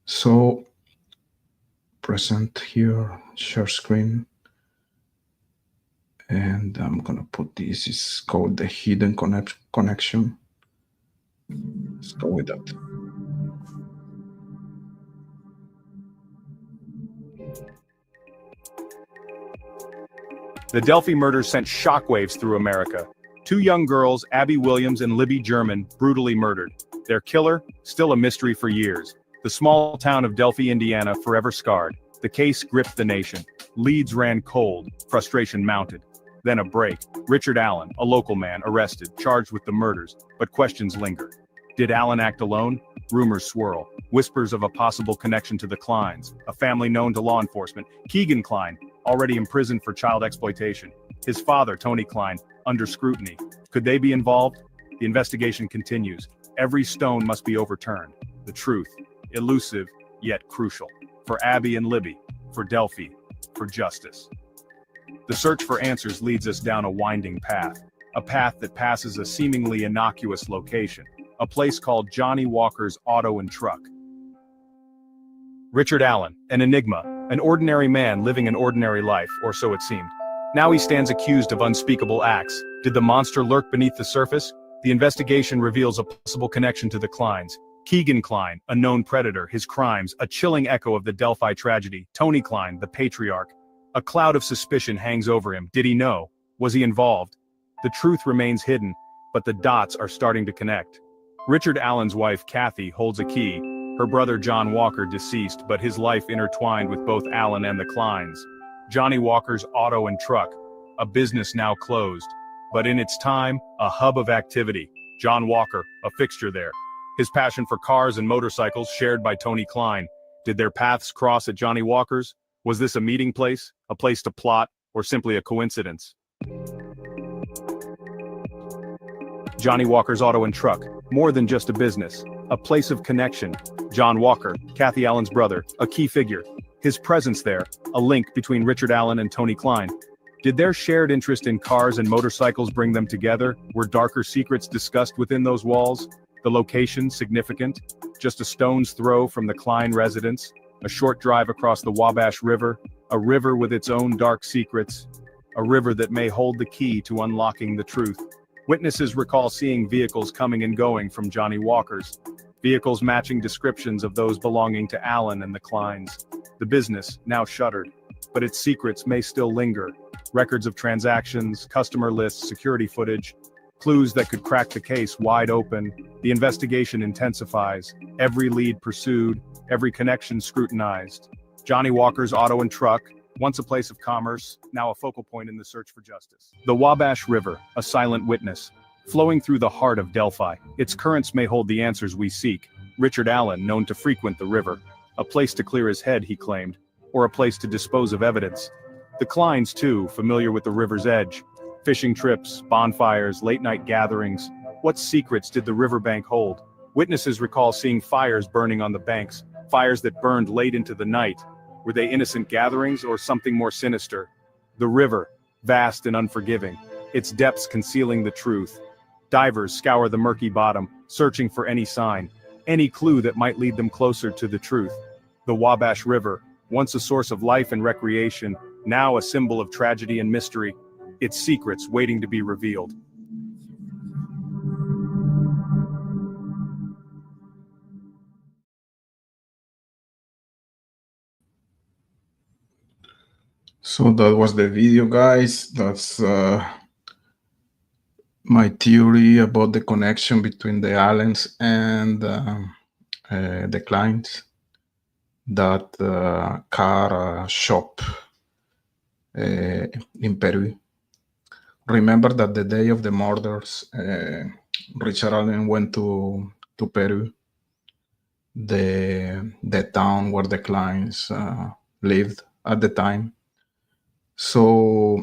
So, present here, share screen, and I'm gonna put this. It's called the hidden connection. Let's go with that. The Delphi murders sent shockwaves through America. 2 young girls, Abby Williams and Libby German, brutally murdered. Their killer, still a mystery for years. The small town of Delphi, Indiana, forever scarred. The case gripped the nation. Leads ran cold, frustration mounted. Then a break. Richard Allen, a local man, arrested, charged with the murders, but questions linger. Did Allen act alone? Rumors swirl. Whispers of a possible connection to the Kleins, a family known to law enforcement. KEGAN Klein, already imprisoned for child exploitation. His father, Tony Klein, under scrutiny. Could they be involved? The investigation continues. Every stone must be overturned. The truth, elusive yet crucial. For Abby and Libby, for Delphi, for justice. The search for answers leads us down a winding path. A path that passes a seemingly innocuous location. A place called Johnny Walker's Auto and Truck. Richard Allen, an enigma, an ordinary man living an ordinary life, or so it seemed. Now he stands accused of unspeakable acts. Did the monster lurk beneath the surface? The investigation reveals a possible connection to the Kleins. KEGAN Klein, a known predator, his crimes, a chilling echo of the Delphi tragedy. Tony Klein, the patriarch. A cloud of suspicion hangs over him. Did he know? Was he involved? The truth remains hidden, but the dots are starting to connect. Richard Allen's wife, Kathy, holds a key. Her brother, John Walker, deceased, but his life intertwined with both Allen and the Kleins. Johnny Walker's Auto and Truck, a business now closed, but in its time, a hub of activity. John Walker, a fixture there. His passion for cars and motorcycles shared by Tony Klein. Did their paths cross at Johnny Walker's? Was this a meeting place, a place to plot, or simply a coincidence? Johnny Walker's Auto and Truck, more than just a business, a place of connection. John Walker, Kathy Allen's brother, a key figure. His presence there, a link between Richard Allen and Tony Klein. Did their shared interest in cars and motorcycles bring them together? Were darker secrets discussed within those walls? The location significant? Just a stone's throw from the Klein residence, a short drive across the Wabash River, a river with its own dark secrets, a river that may hold the key to unlocking the truth. Witnesses recall seeing vehicles coming and going from Johnny Walker's, vehicles matching descriptions of those belonging to Allen and the Kleins. The business, now shuttered, but its secrets may still linger. Records of transactions, customer lists, security footage, clues that could crack the case wide open. The investigation intensifies, every lead pursued, every connection scrutinized. Johnny Walker's Auto and Truck, once a place of commerce, now a focal point in the search for justice. The Wabash River, a silent witness, flowing through the heart of Delphi. Its currents may hold the answers we seek. Richard Allen, known to frequent the river, a place to clear his head, he claimed, or a place to dispose of evidence. The Kleins, too, familiar with the river's edge. Fishing trips, bonfires, late-night gatherings. What secrets did the riverbank hold? Witnesses recall seeing fires burning on the banks, fires that burned late into the night. Were they innocent gatherings or something more sinister? The river, vast and unforgiving, its depths concealing the truth. Divers scour the murky bottom, searching for any sign, any clue that might lead them closer to the truth. The Wabash River, once a source of life and recreation, now a symbol of tragedy and mystery, its secrets waiting to be revealed. So that was the video, guys. That's my theory about the connection between the Allens and the clients. That car shop in Peru. Remember that the day of the murders, Richard Allen went to Peru, the town where the clients lived at the time. So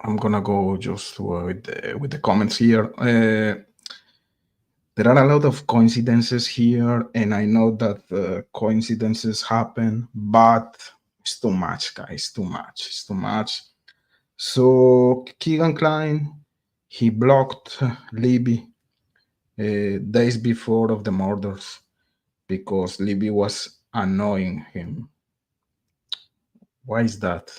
I'm gonna go just with the comments here. There are a lot of coincidences here, and I know that coincidences happen, but it's too much, guys. Too much. It's too much. So Keegan Klein, he blocked Libby days before of the murders because Libby was annoying him. Why is that?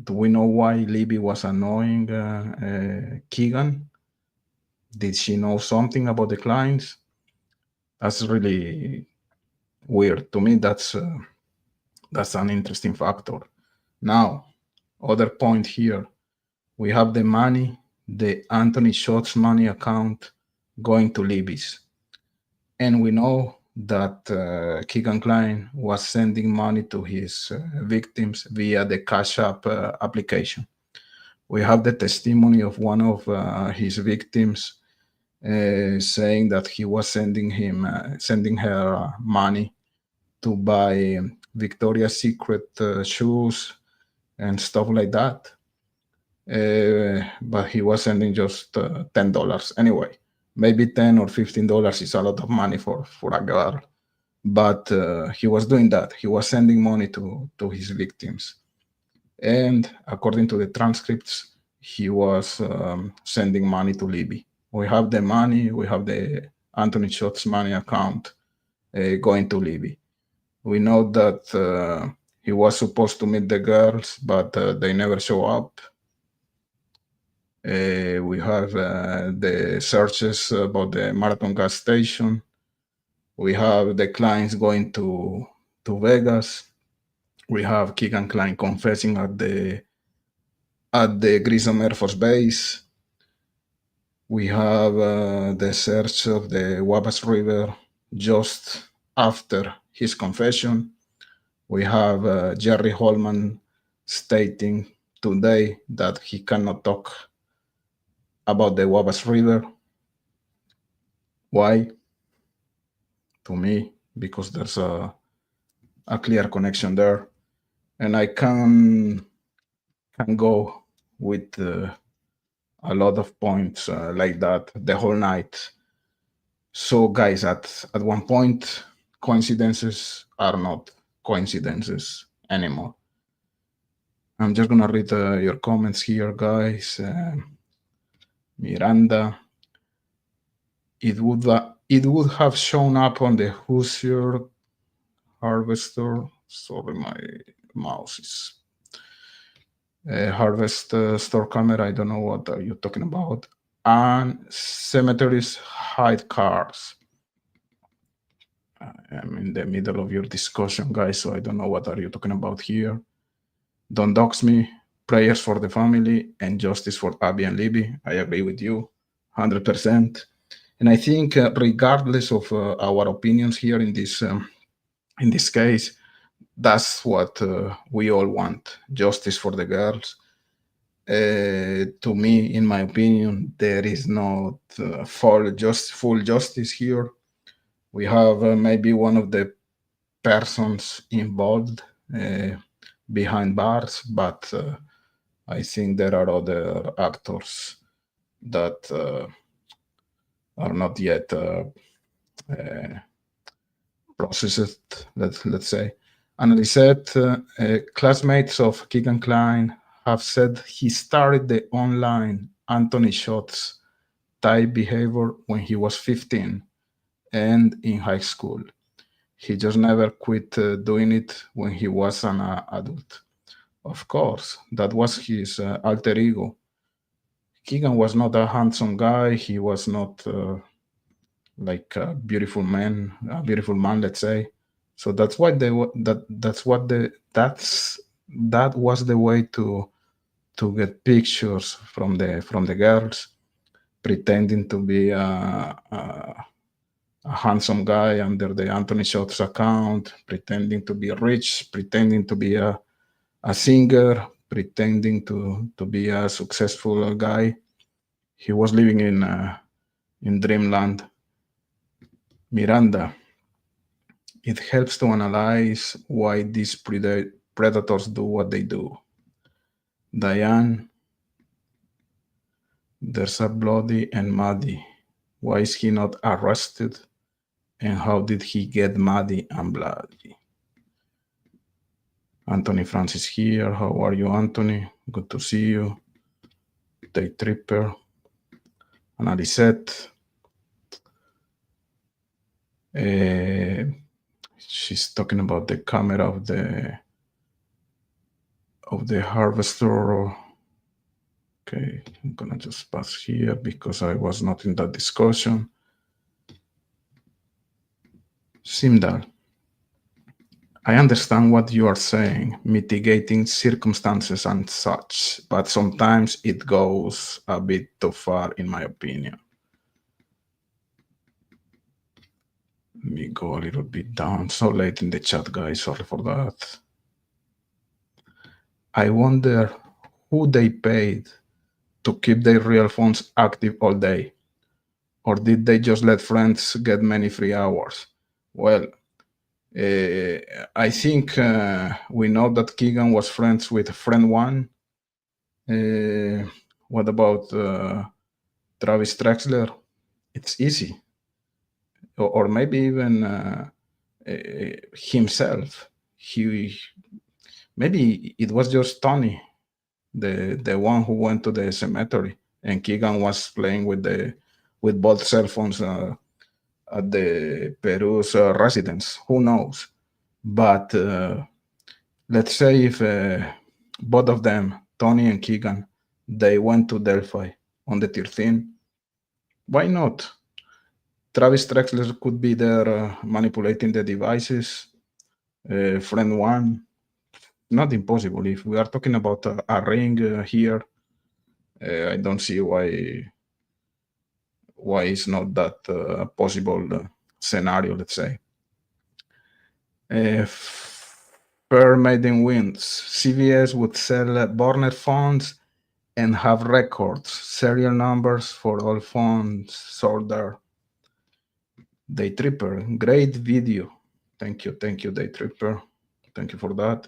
Do we know why Libby was annoying Keegan? Did she know something about the clients? That's really weird. To me, that's an interesting factor. Now, other point here, we have the money, the Anthony Schultz money account going to Libby's. And we know that Keegan Klein was sending money to his victims via the Cash App application. We have the testimony of one of his victims saying that he was sending her money to buy Victoria's Secret shoes and stuff like that. But he was sending just $10. Anyway, maybe $10 or $15 is a lot of money for a girl. But he was doing that. He was sending money to his victims. And according to the transcripts, he was sending money to Libby. We have the money, we have the Anthony Schultz money account going to Libby. We know that he was supposed to meet the girls, but they never show up. We have the searches about the Marathon gas station. We have the clients going to Vegas. We have Keegan Klein confessing at the Grissom Air Force Base. We have the search of the Wabash River just after his confession. We have Jerry Holman stating today that he cannot talk about the Wabash River. Why? To me, because there's a clear connection there. And I can go with a lot of points like that the whole night. So guys, at one point, coincidences are not coincidences anymore. I'm just gonna read your comments here, guys. Miranda, it would have shown up on the Hoosier Harvester. Sorry, my mouse is Harvest store camera. I don't know what are you talking about. And cemeteries hide cars. I'm in the middle of your discussion, guys, so I don't know what are you talking about here. Don't dox me. Prayers for the family and justice for Abby and Libby. I agree with you 100%. And I think regardless of our opinions here in this case, that's what we all want, justice for the girls. To me, in my opinion, there is not full justice here. We have maybe one of the persons involved behind bars, but I think there are other actors that are not yet processed, let's say. Analyzed, classmates of Keegan Klein have said he started the online Anthony Schultz type behavior when he was 15 and in high school. He just never quit doing it when he was an adult. Of course, that was his alter ego. KEGAN was not a handsome guy. He was not like a beautiful man, let's say. So that's why that was the way to get pictures from the girls, pretending to be a handsome guy under the Anthony Shots account, pretending to be rich, pretending to be a singer, pretending to be a successful guy. He was living in dreamland. Miranda, it helps to analyze why these predators do what they do. Diane, there's a bloody and muddy. Why is he not arrested? And how did he get muddy and bloody? Anthony Francis here. How are you, Anthony? Good to see you. Day Tripper. Annalisette. She's talking about the camera of the harvester. Okay, I'm gonna just pass here because I was not in that discussion. Simdal, I understand what you are saying, mitigating circumstances and such, but sometimes it goes a bit too far, in my opinion. Let me go a little bit down. So late in the chat, guys. Sorry for that. I wonder who they paid to keep their real phones active all day. Or did they just let friends get many free hours? Well, I think we know that KEGAN was friends with friend one. What about Travis Trexler? It's easy. Or maybe even himself. Maybe it was just Tony, the one who went to the cemetery, and KEGAN was playing with both cell phones at the Peru's residence. Who knows? But let's say if both of them, Tony and KEGAN, they went to Delphi on the 13th, why not? Travis Trexler could be there manipulating the devices. Friend one, not impossible. If we are talking about a ring here, I don't see why it's not that possible scenario, let's say. Per Maiden wins. CVS would sell burner phones and have records, serial numbers for all phones sold there. Day Tripper, great video. Thank you, Day Tripper. Thank you for that.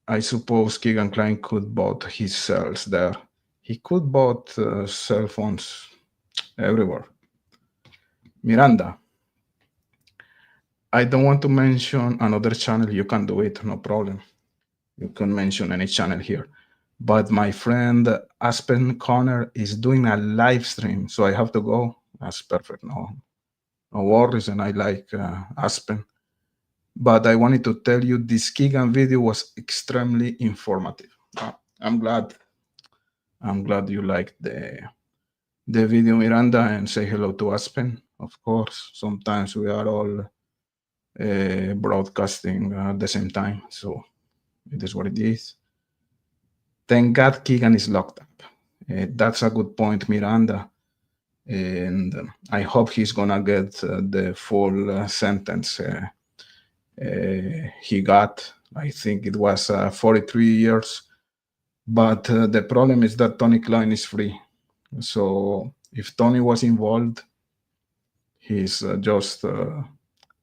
I suppose KEGAN Klein could bought his cells there. He could bought cell phones everywhere. Miranda, I don't want to mention another channel. You can do it, no problem. You can mention any channel here. But my friend Aspen Connor is doing a live stream, so I have to go. That's perfect. No worries, and I like Aspen. But I wanted to tell you this KEGAN video was extremely informative. I'm glad you liked the video, Miranda, and say hello to Aspen. Of course, sometimes we are all broadcasting at the same time, so it is what it is. Thank God KEGAN is locked up. That's a good point, Miranda. And I hope he's gonna get the full sentence he got. I think it was 43 years. But the problem is that Tony Klein is free. So if Tony was involved, he's just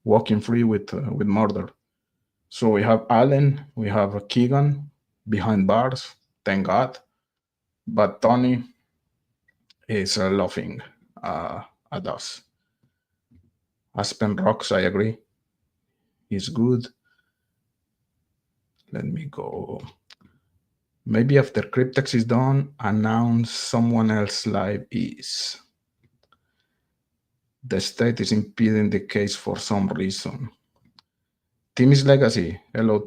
walking free with murder. So we have Allen, we have KEGAN behind bars, thank God. But Tony is laughing at us. Aspen Rocks, I agree. He's good. Let me go. Maybe after Cryptex is done, announce someone else live is. The state is impeding the case for some reason. Timmy's Legacy. Hello,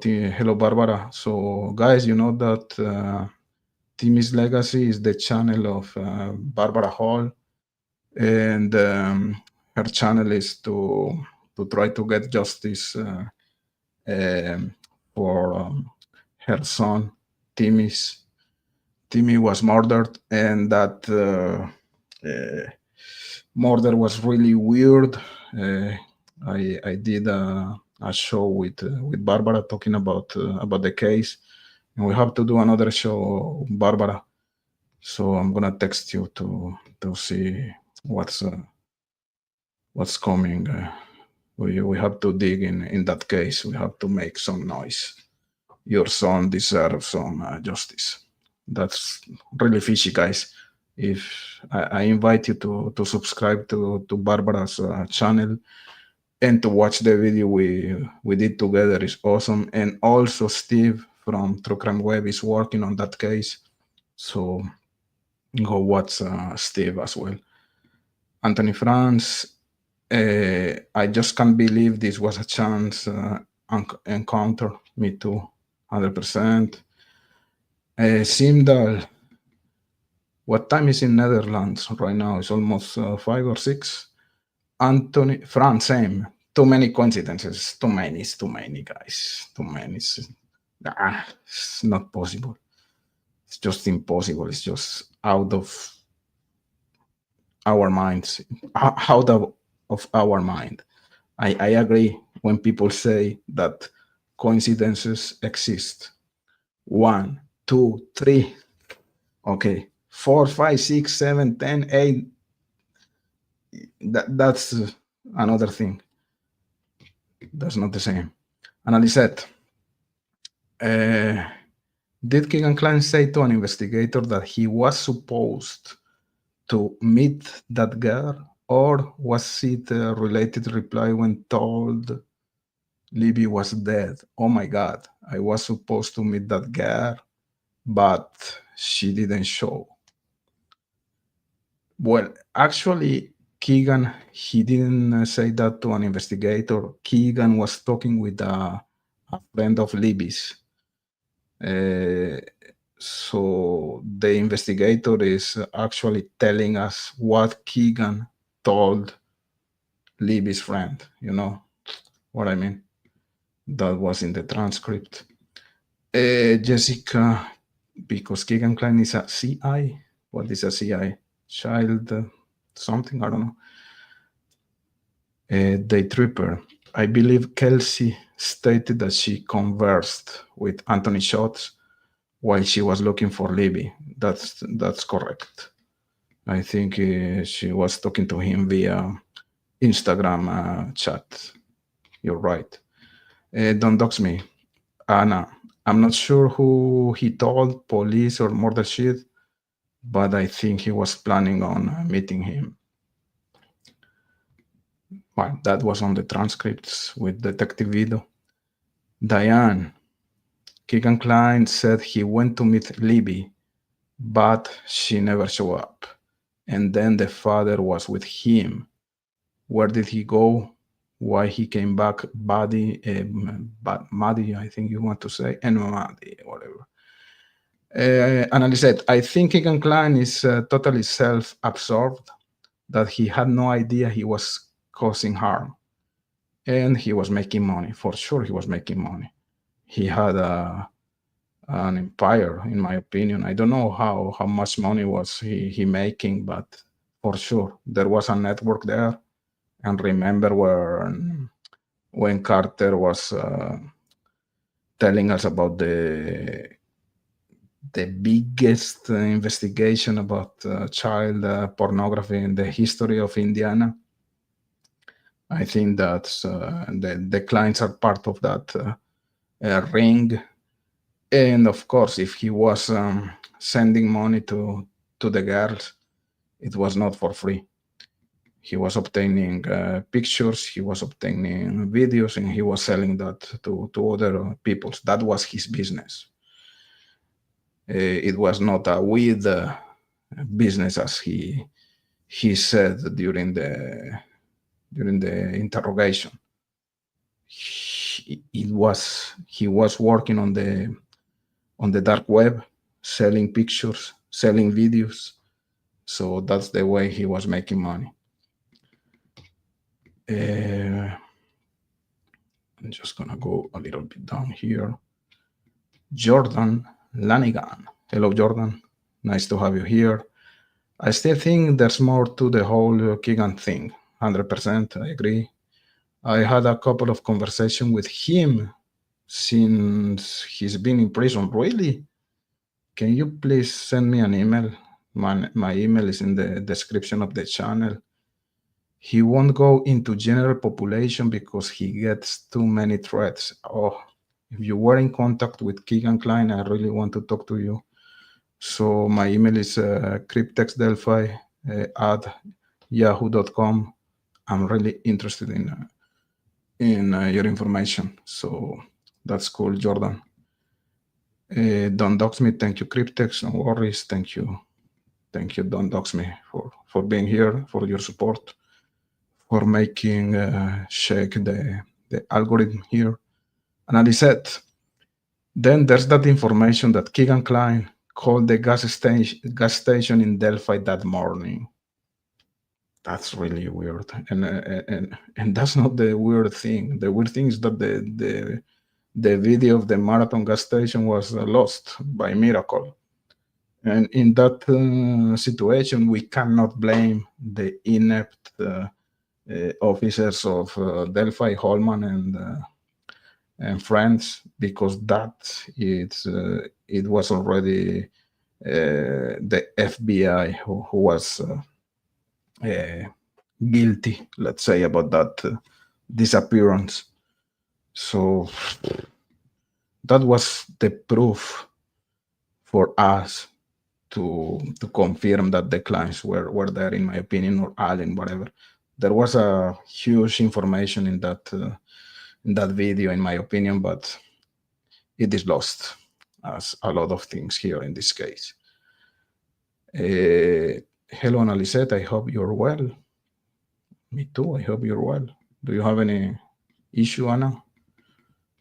Barbara. So, guys, you know that Timmy's Legacy is the channel of Barbara Hall, and her channel is to try to get justice for her son, Timmy was murdered, and that murder was really weird. I did a show with Barbara talking about the case, and we have to do another show, Barbara. So I'm gonna text you to see what's coming. We have to dig in that case. We have to make some noise. Your son deserves some justice. That's really fishy, guys. If I invite you to subscribe to Barbara's channel and to watch the video we did together, is awesome. And also Steve from True Crime Web is working on that case, so go watch Steve as well. Anthony France, I just can't believe this was a chance encounter. Me too, 100%. Simdal, what time is in Netherlands right now? It's almost 5 or 6. Anthony, France, same. Too many coincidences. Too many, guys. Too many. It's not possible. It's just impossible. It's just out of our minds. Out of our mind. I agree when people say that coincidences exist. 1, 2, 3. Okay. 4, 5, 6, 7, 10, 8. That's another thing. That's not the same. Annalise, did Keegan Klein say to an investigator that he was supposed to meet that girl, or was it a related reply when told Libby was dead? Oh my God, I was supposed to meet that girl, but she didn't show. Well, actually, Keegan, he didn't say that to an investigator. Keegan was talking with a friend of Libby's. So the investigator is actually telling us what Keegan told Libby's friend. You know what I mean? That was in the transcript. Jessica, because Keegan Klein is a CI. What is a CI? Child something, I don't know. Day Tripper. I believe Kelsey stated that she conversed with Anthony Schultz while she was looking for Libby. That's correct. I think she was talking to him via Instagram chat. You're right. Don't dox me. Anna, I'm not sure who he told, police or murder sheet, but I think he was planning on meeting him. Well, that was on the transcripts with Detective Vito. Diane, Keegan Klein said he went to meet Libby, but she never showed up. And then the father was with him. Where did he go? Why he came back? Maddie, I think you want to say, and Maddie, whatever. Annalise said, I think Keegan Klein is totally self-absorbed, that he had no idea he was causing harm. And he was making money. For sure, he was making money. He had an empire, in my opinion. I don't know how much money was he making, but for sure, there was a network there. And remember when Carter was telling us about the biggest investigation about child pornography in the history of Indiana. I think that the clients are part of that ring. And of course, if he was sending money to the girls, it was not for free. He was obtaining pictures, he was obtaining videos, and he was selling that to other people. That was his business. It was not a weed business, as he said during the interrogation. he was working on the dark web, selling pictures, selling videos. So that's the way he was making money. I'm just gonna go a little bit down here. Jordan Lanigan. Hello, Jordan. Nice to have you here. I still think there's more to the whole KEGAN thing. 100%, I agree. I had a couple of conversations with him since he's been in prison. Really? Can you please send me an email? My email is in the description of the channel. He won't go into general population because he gets too many threats. Oh, if you were in contact with KEGAN Klein, I really want to talk to you. So my email is cryptexdelphi at yahoo.com. I'm really interested in your information. So that's cool, Jordan. Don't dox me. Thank you, Cryptex. No worries. Thank you. Don't dox me for being here, for your support, for making shake the algorithm here. And as I said, then there's that information that KEGAN Klein called the gas station in Delphi that morning. That's really weird, and that's not the weird thing. The weird thing is that the video of the Marathon gas station was lost by miracle. And in that situation, we cannot blame the inept officers of Delphi, Holman, and friends, because it was already the FBI who was guilty, let's say, about that disappearance. So that was the proof for us to confirm that the clients were there, in my opinion, or Allen, whatever. There was a huge information in that video, in my opinion, but it is lost, as a lot of things here in this case. Hello, Annalisette. I hope you're well. Me too. I hope you're well. Do you have any issue, Anna?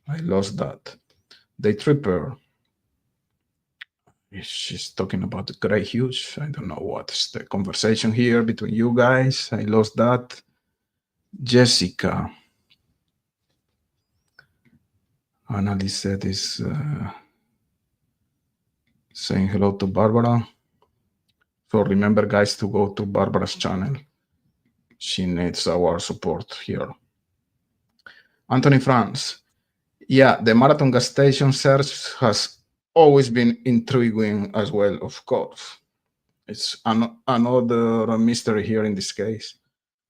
I lost that. Day Tripper. She's talking about the Grey Hughes. I don't know what's the conversation here between you guys. I lost that. Jessica. Annalisette is saying hello to Barbara. So remember, guys, to go to Barbara's channel. She needs our support here. Anthony France. Yeah, the Marathon gas station search has always been intriguing as well, of course. It's another mystery here in this case.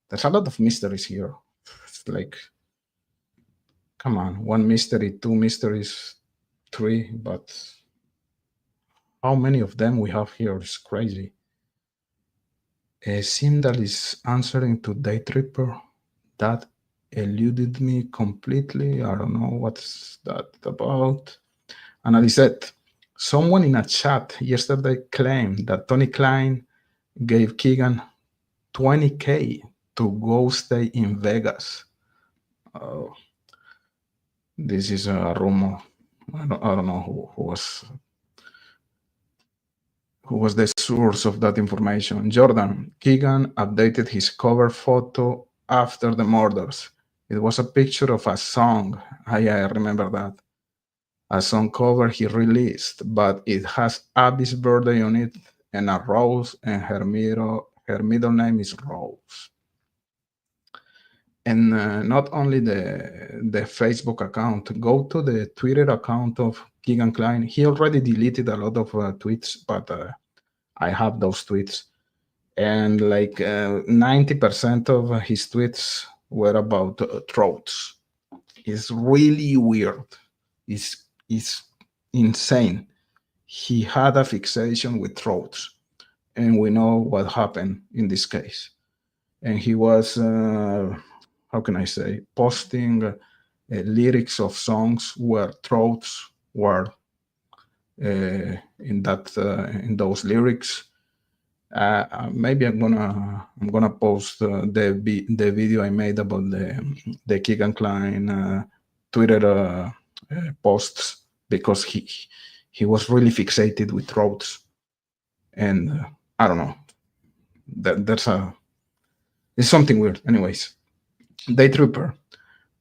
There's a lot of mysteries here. It's like, come on, 1 mystery, 2 mysteries, 3, but how many of them we have here is crazy. Simdal is answering to Day Tripper. That eluded me completely. I don't know what's that about. And I said, someone in a chat yesterday claimed that Tony Klein gave KEGAN $20K to go stay in Vegas. This is a rumor. I don't know who was the source of that information. Jordan, KEGAN updated his cover photo after the murders. It was a picture of a song. I remember that. A song cover he released, but it has Abby's birthday on it and a rose, and her middle name is Rose. And not only the Facebook account, go to the Twitter account of KEGAN Klein. He already deleted a lot of tweets, but I have those tweets. And like 90% of his tweets were about throats. It's really weird. It's insane. He had a fixation with throats, and we know what happened in this case. And he was, how can I say, posting lyrics of songs where throats were in those lyrics. Maybe I'm gonna post the video I made about the KEGAN Klein Twitter posts because he was really fixated with roads, and I don't know. It's something weird. Anyways, Day Trooper.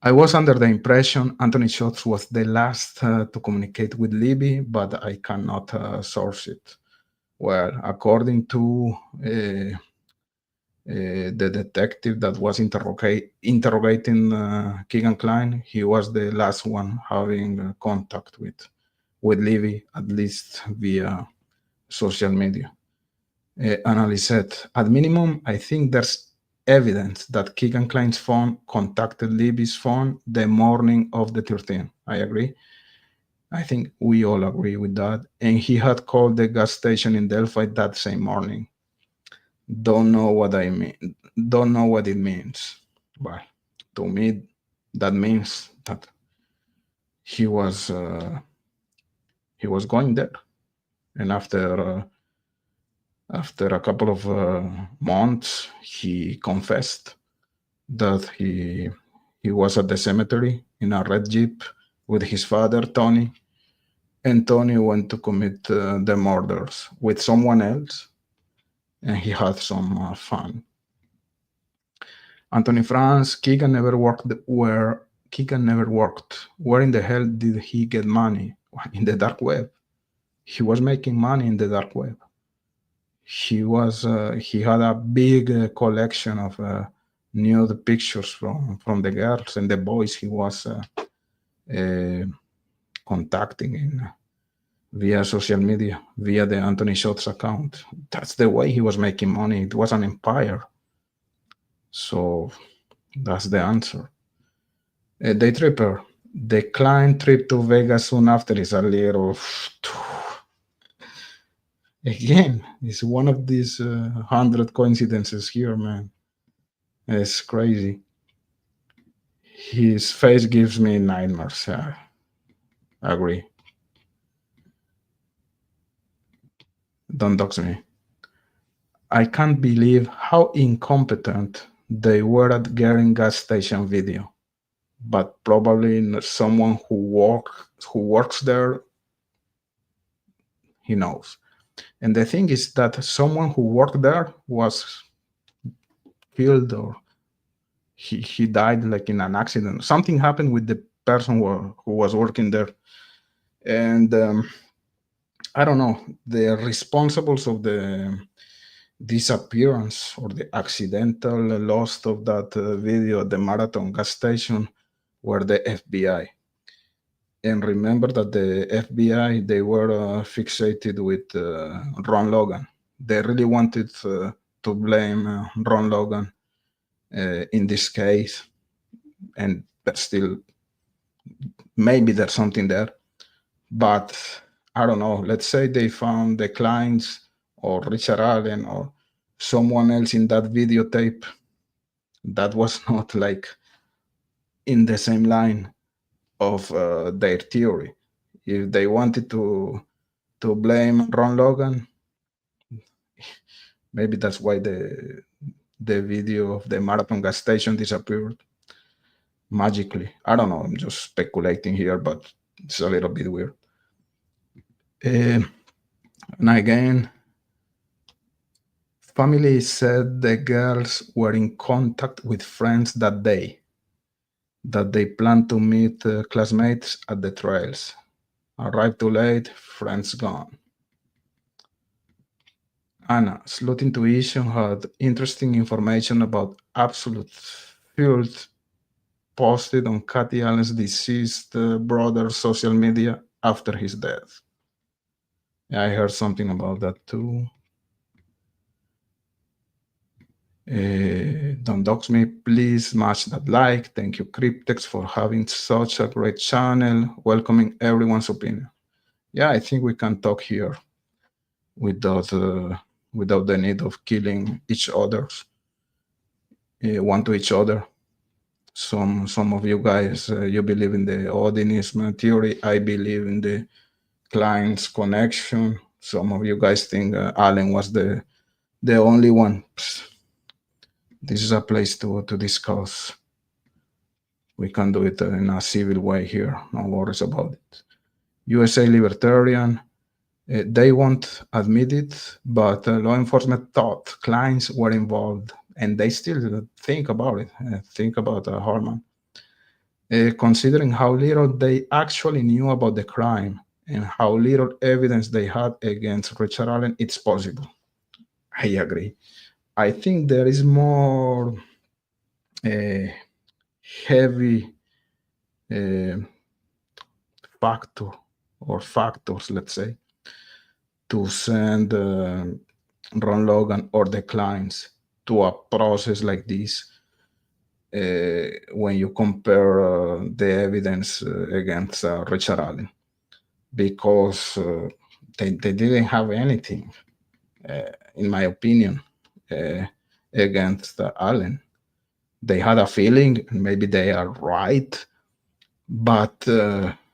I was under the impression Anthony Schultz was the last to communicate with Libby, but I cannot source it. Well, according to the detective that was interrogating Keegan Klein, he was the last one having contact with Libby, at least via social media. Annalise said, at minimum, I think there's evidence that Keegan Klein's phone contacted Libby's phone the morning of the 13th. I agree. I think we all agree with that. And he had called the gas station in Delphi that same morning. Don't know what I mean. Don't know what it means. But to me, that means that he was going there. And after a couple of months, he confessed that he was at the cemetery in a red Jeep with his father, Tony, and Tony went to commit the murders with someone else, and he had some fun. Anthony Franz, Keegan never worked where Keegan never worked. Where in the hell did he get money? In the dark web. He was making money in the dark web. He had a big collection of nude pictures from the girls and the boys he was contacting via social media, via the Anthony Schultz account. That's the way he was making money. It was an empire. So that's the answer. Day Tripper, the Klein trip to Vegas soon after is a little... Again, it's one of these 100 coincidences here, man. It's crazy. His face gives me nightmares. I agree. Don't dox me. I can't believe how incompetent they were at getting gas station video. But probably someone who works there, he knows. And the thing is that someone who worked there was killed or he died like in an accident. Something happened with the person who was working there. And I don't know, the responsibles of the disappearance or the accidental loss of that video at the Marathon gas station were the FBI. And remember that the FBI, they were fixated with Ron Logan. They really wanted to blame Ron Logan in this case. And but still, maybe there's something there. But I don't know, let's say they found the Kleins or Richard Allen or someone else in that videotape that was not like in the same line of their theory. If they wanted to blame Ron Logan, maybe that's why the video of the Marathon gas station disappeared magically. I don't know, I'm just speculating here, but it's a little bit weird. And again, family said the girls were in contact with friends that day, that they planned to meet classmates at the trails. Arrived too late, friends gone. Anna, Sleuth Intuition had interesting information about absolute filth posted on Kathy Allen's deceased brother's social media after his death. I heard something about that too. Don't dox me, please smash that like. Thank you, Cryptex, for having such a great channel, welcoming everyone's opinion. Yeah, I think we can talk here without the need of killing each other, one to each other. Some of you guys, you believe in the Odinism theory. I believe in the Klein's connection. Some of you guys think Allen was the only one. This is a place to discuss. We can do it in a civil way here. No worries about it. USA Libertarian, they won't admit it, but law enforcement thought clients were involved, and they still think about it. Think about Harman. Considering how little they actually knew about the crime and how little evidence they had against Richard Allen, it's possible. I agree. I think there is more heavy factor or factors, let's say, to send Ron Logan or the clients to a process like this when you compare the evidence against Richard Allen, because they didn't have anything, in my opinion, against Allen. They had a feeling, and maybe they are right, but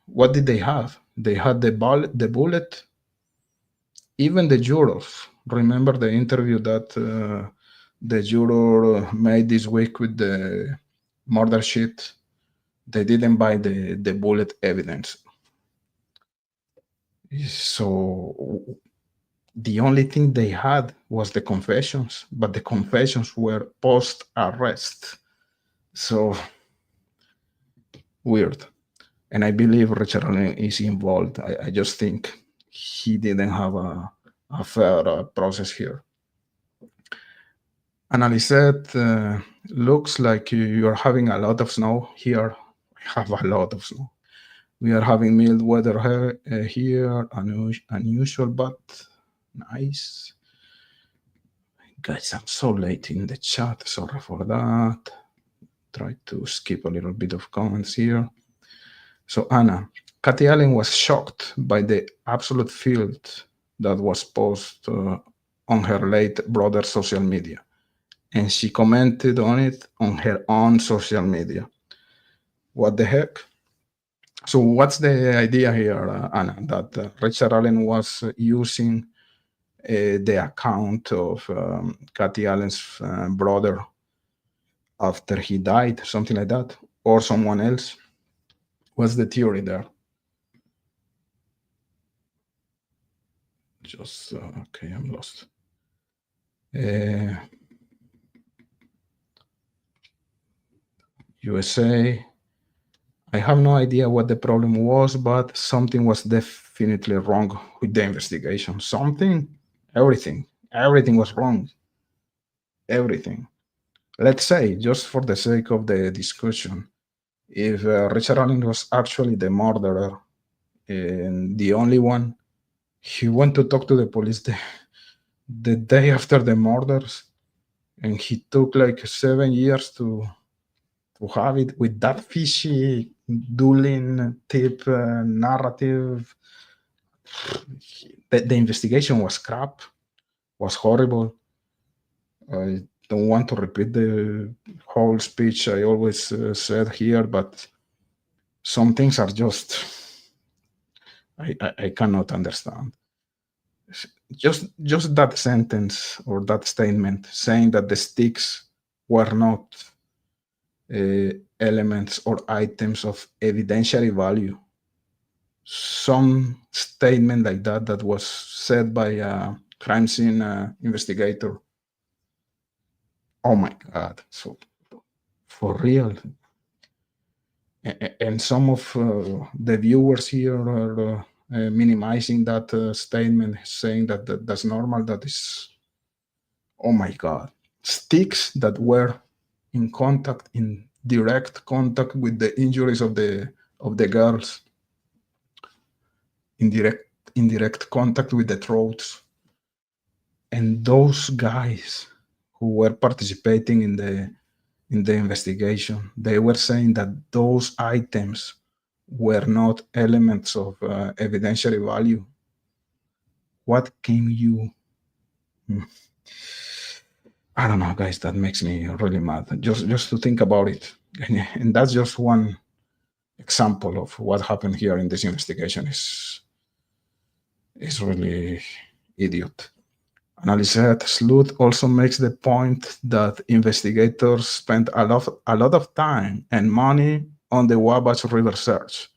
what did they have? They had the bullet. Even the jurors. Remember the interview that the juror made this week with the murder sheet? They didn't buy the bullet evidence. So the only thing they had was the confessions, but the confessions were post-arrest. So weird. And I believe Richard Allen is involved. I just think he didn't have a fair process here. Analyzet, looks like you're having a lot of snow here. We have a lot of snow. We are having mild weather here, unusual, but nice. Guys, I'm so late in the chat. Sorry for that. Try to skip a little bit of comments here. So Anna, Kathy Allen was shocked by the absolute filth that was posted on her late brother's social media, and she commented on it on her own social media. What the heck? So what's the idea here, Anna, that Richard Allen was using the account of Kathy Allen's brother after he died, something like that, or someone else? What's the theory there? Just, okay, I'm lost. USA, I have no idea what the problem was, but something was definitely wrong with the investigation. Something, everything was wrong. Everything. Let's say, just for the sake of the discussion, if Richard Allen was actually the murderer and the only one, he went to talk to the police the day after the murders, and he took like 7 years to have it with that fishy dueling tip narrative. The investigation was crap, was horrible. I don't want to repeat the whole speech I always said here, but some things are just, I cannot understand. Just that sentence or that statement saying that the sticks were not elements or items of evidentiary value. Some statement like that was said by a crime scene investigator. Oh my God! So for real. And some of the viewers here are minimizing that statement, saying that that's normal. That is, oh my God! Sticks that were in direct contact with the injuries of the girls, in direct contact with the throats, and those guys who were participating in the investigation, they were saying that those items were not elements of evidentiary value. What can you? I don't know, guys. That makes me really mad. Just to think about it, and that's just one example of what happened here in this investigation. Is really idiot. Analyzet Sleuth also makes the point that investigators spent a lot of time and money on the Wabash River search.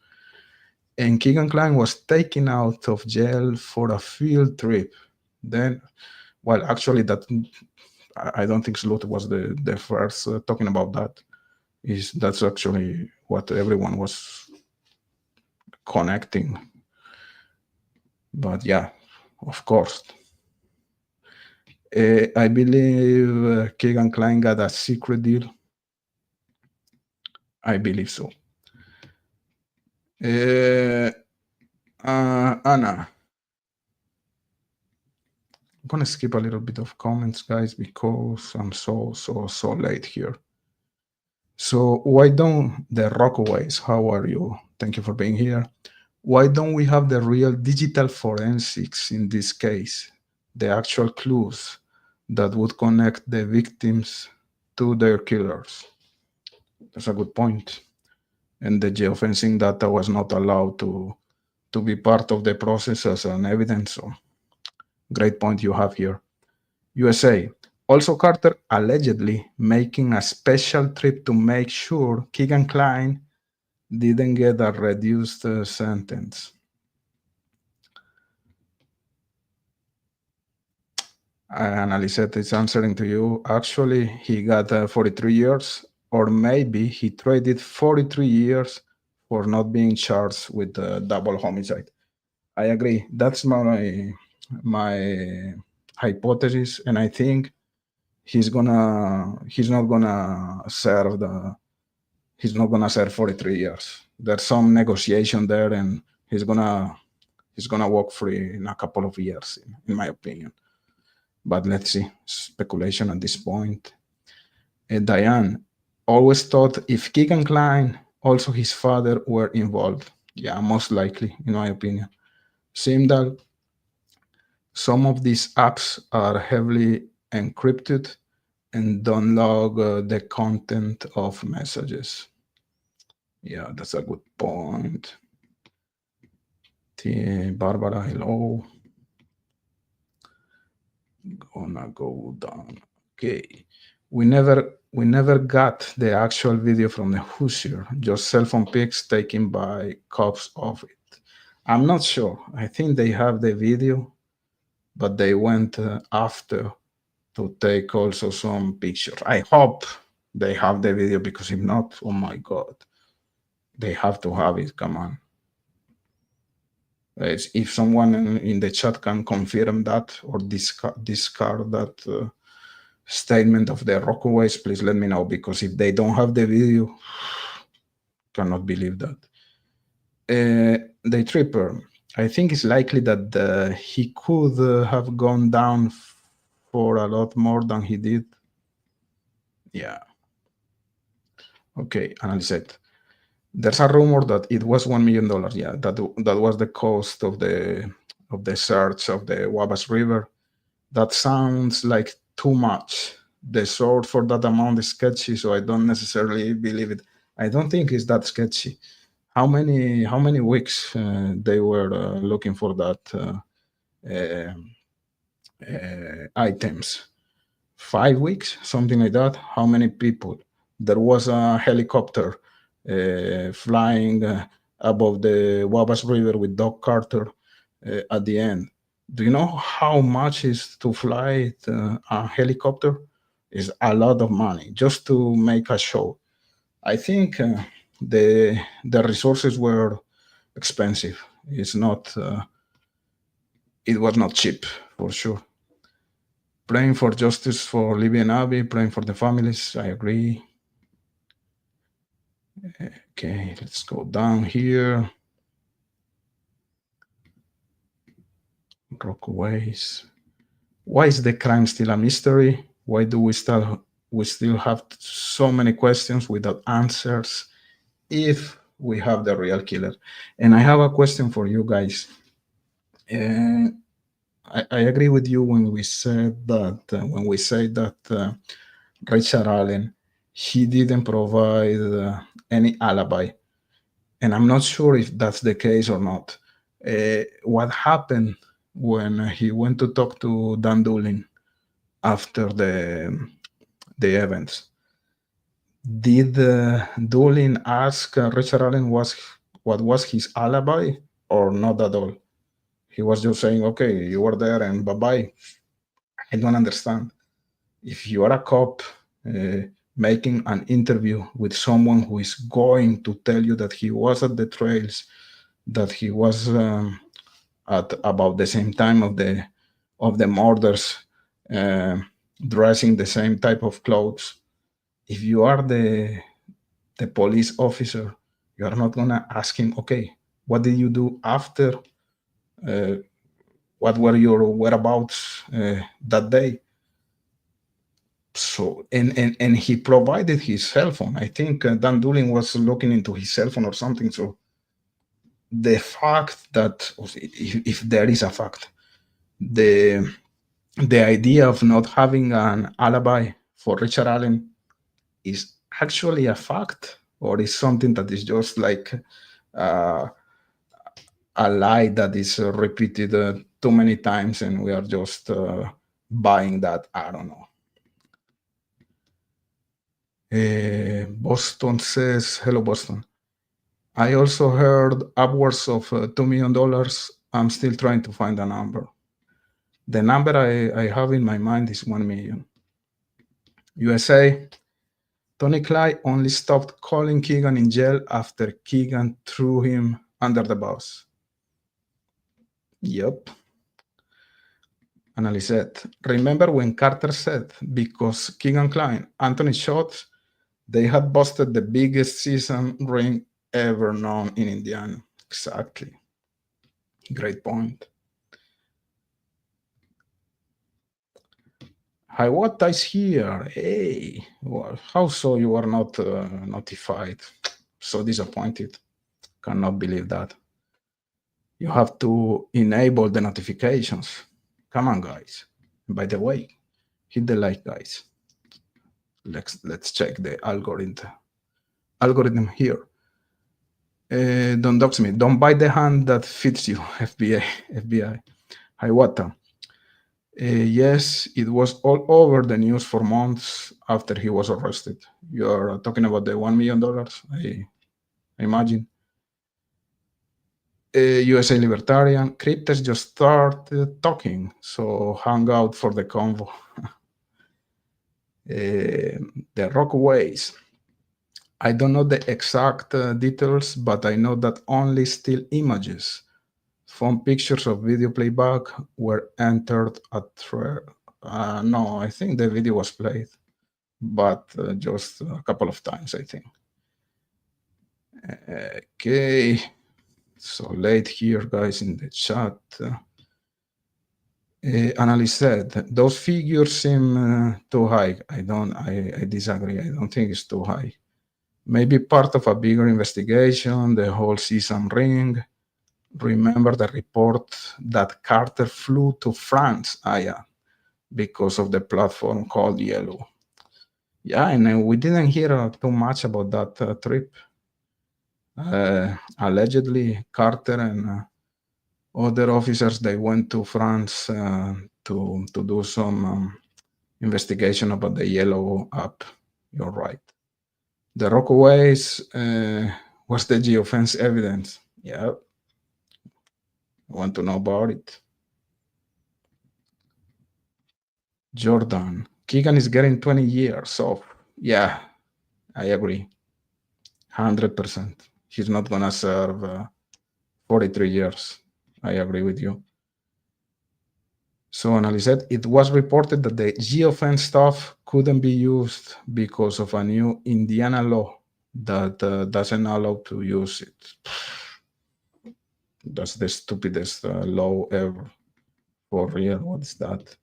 And Keegan Kline was taken out of jail for a field trip. Then, well, actually, that I don't think Sleuth was the first talking about that. That's actually what everyone was connecting. But yeah, of course. I believe Keegan Kline got a secret deal. I believe so. Anna. I'm gonna skip a little bit of comments, guys, because I'm so late here. So why don't the Rockaways, how are you? Thank you for being here. Why don't we have the real digital forensics in this case? The actual clues that would connect the victims to their killers. That's a good point. And the geofencing data was not allowed to be part of the process as an evidence. So great point you have here. USA. Also, Carter allegedly making a special trip to make sure Keegan Kline didn't get a reduced sentence. And Alicette is answering to you. Actually, he got 43 years, or maybe he traded 43 years for not being charged with double homicide. I agree. That's my hypothesis, and I think he's not gonna serve 43 years. There's some negotiation there, and he's gonna walk free in a couple of years, in my opinion. But let's see, speculation at this point. Diane always thought if Keegan Kline, also his father, were involved. Yeah, most likely, in my opinion. Simdal, some of these apps are heavily encrypted and don't log the content of messages. Yeah, that's a good point. Barbara, hello. Gonna go down. Okay. We never got the actual video from the Hoosier, just cell phone pics taken by cops of it. I'm not sure. I think they have the video, but they went after to take also some pictures. I hope they have the video, because if not, oh my God, they have to have it. Come on. If someone in the chat can confirm that or discard that statement of the Rockaways, please let me know, because if they don't have the video, cannot believe that. The Tripper, I think it's likely that he could have gone down for a lot more than he did. Yeah. Okay, analyze. There's a rumor that it was $1 million. Yeah, that was the cost of the search of the Wabash River. That sounds like too much. The source for that amount is sketchy, so I don't necessarily believe it. I don't think it's that sketchy. How many weeks they were looking for that items? 5 weeks, something like that. How many people? There was a helicopter flying above the Wabash River with Doc Carter at the end. Do you know how much is to fly a helicopter? Is a lot of money just to make a show. I think the resources were expensive. It was not cheap, for sure. Praying for justice for Libby and Abby, praying for the families. I agree. Okay, let's go down here. Rockaways. Why is the crime still a mystery? Why do we still have so many questions without answers if we have the real killer? And I have a question for you guys. I agree with you when we said that Richard Allen, he didn't provide any alibi, and I'm not sure if that's the case or not. What happened when he went to talk to Dan Doolin after the events? Did Doolin ask Richard Allen what was his alibi, or not at all? He was just saying, okay, you were there and bye-bye. I don't understand. If you are a cop making an interview with someone who is going to tell you that he was at the trails, that he was at about the same time of the murders, dressing the same type of clothes, if you are the police officer, you are not gonna ask him, okay, what did you do after? What were your whereabouts that day? So, and he provided his cell phone. I think Dan Doolin was looking into his cell phone or something. So the fact that, if there is a fact, the idea of not having an alibi for Richard Allen is actually a fact, or is something that is just like a lie that is repeated too many times and we are just buying that? I don't know. Boston says, hello, Boston. I also heard upwards of $2 million. I'm still trying to find a number. The number I have in my mind is 1 million. USA, Tony Clyde only stopped calling KEGAN in jail after KEGAN threw him under the bus. Yep. Analyzed. Remember when Carter said, because KEGAN Klein, Anthony shot, they had busted the biggest season ring ever known in Indiana. Exactly. Great point. Hiawatha is here. Hey, well, how so you are not notified? So disappointed. Cannot believe that. You have to enable the notifications. Come on, guys. By the way, hit the like, guys. Let's check the algorithm here. Don't dox me. Don't bite the hand that fits you. FBI. Hiawatha. Yes, it was all over the news for months after he was arrested. You're talking about the $1 million, I imagine. USA Libertarian. Cryptos just started talking, so hang out for the convo. The Rockaways. I don't know the exact details, but I know that only still images, phone pictures of video playback were entered at no, I think the video was played, but just a couple of times, I think. Okay, so late here, guys, in the chat. Annalise said, those figures seem too high. I disagree. I don't think it's too high. Maybe part of a bigger investigation, the whole season ring. Remember the report that Carter flew to France, because of the platform called Yellow. Yeah, and we didn't hear too much about that trip. Allegedly, Carter and other officers, they went to France to do some investigation about the Yellow app. You're right. The Rockaways was the geofence evidence. Yeah. I want to know about it. Jordan. KEGAN is getting 20 years off. Yeah, I agree. 100%. He's not going to serve 43 years. I agree with you. So Annalise said, it was reported that the geofence stuff couldn't be used because of a new Indiana law that doesn't allow to use it. That's the stupidest law ever. For real, what is that?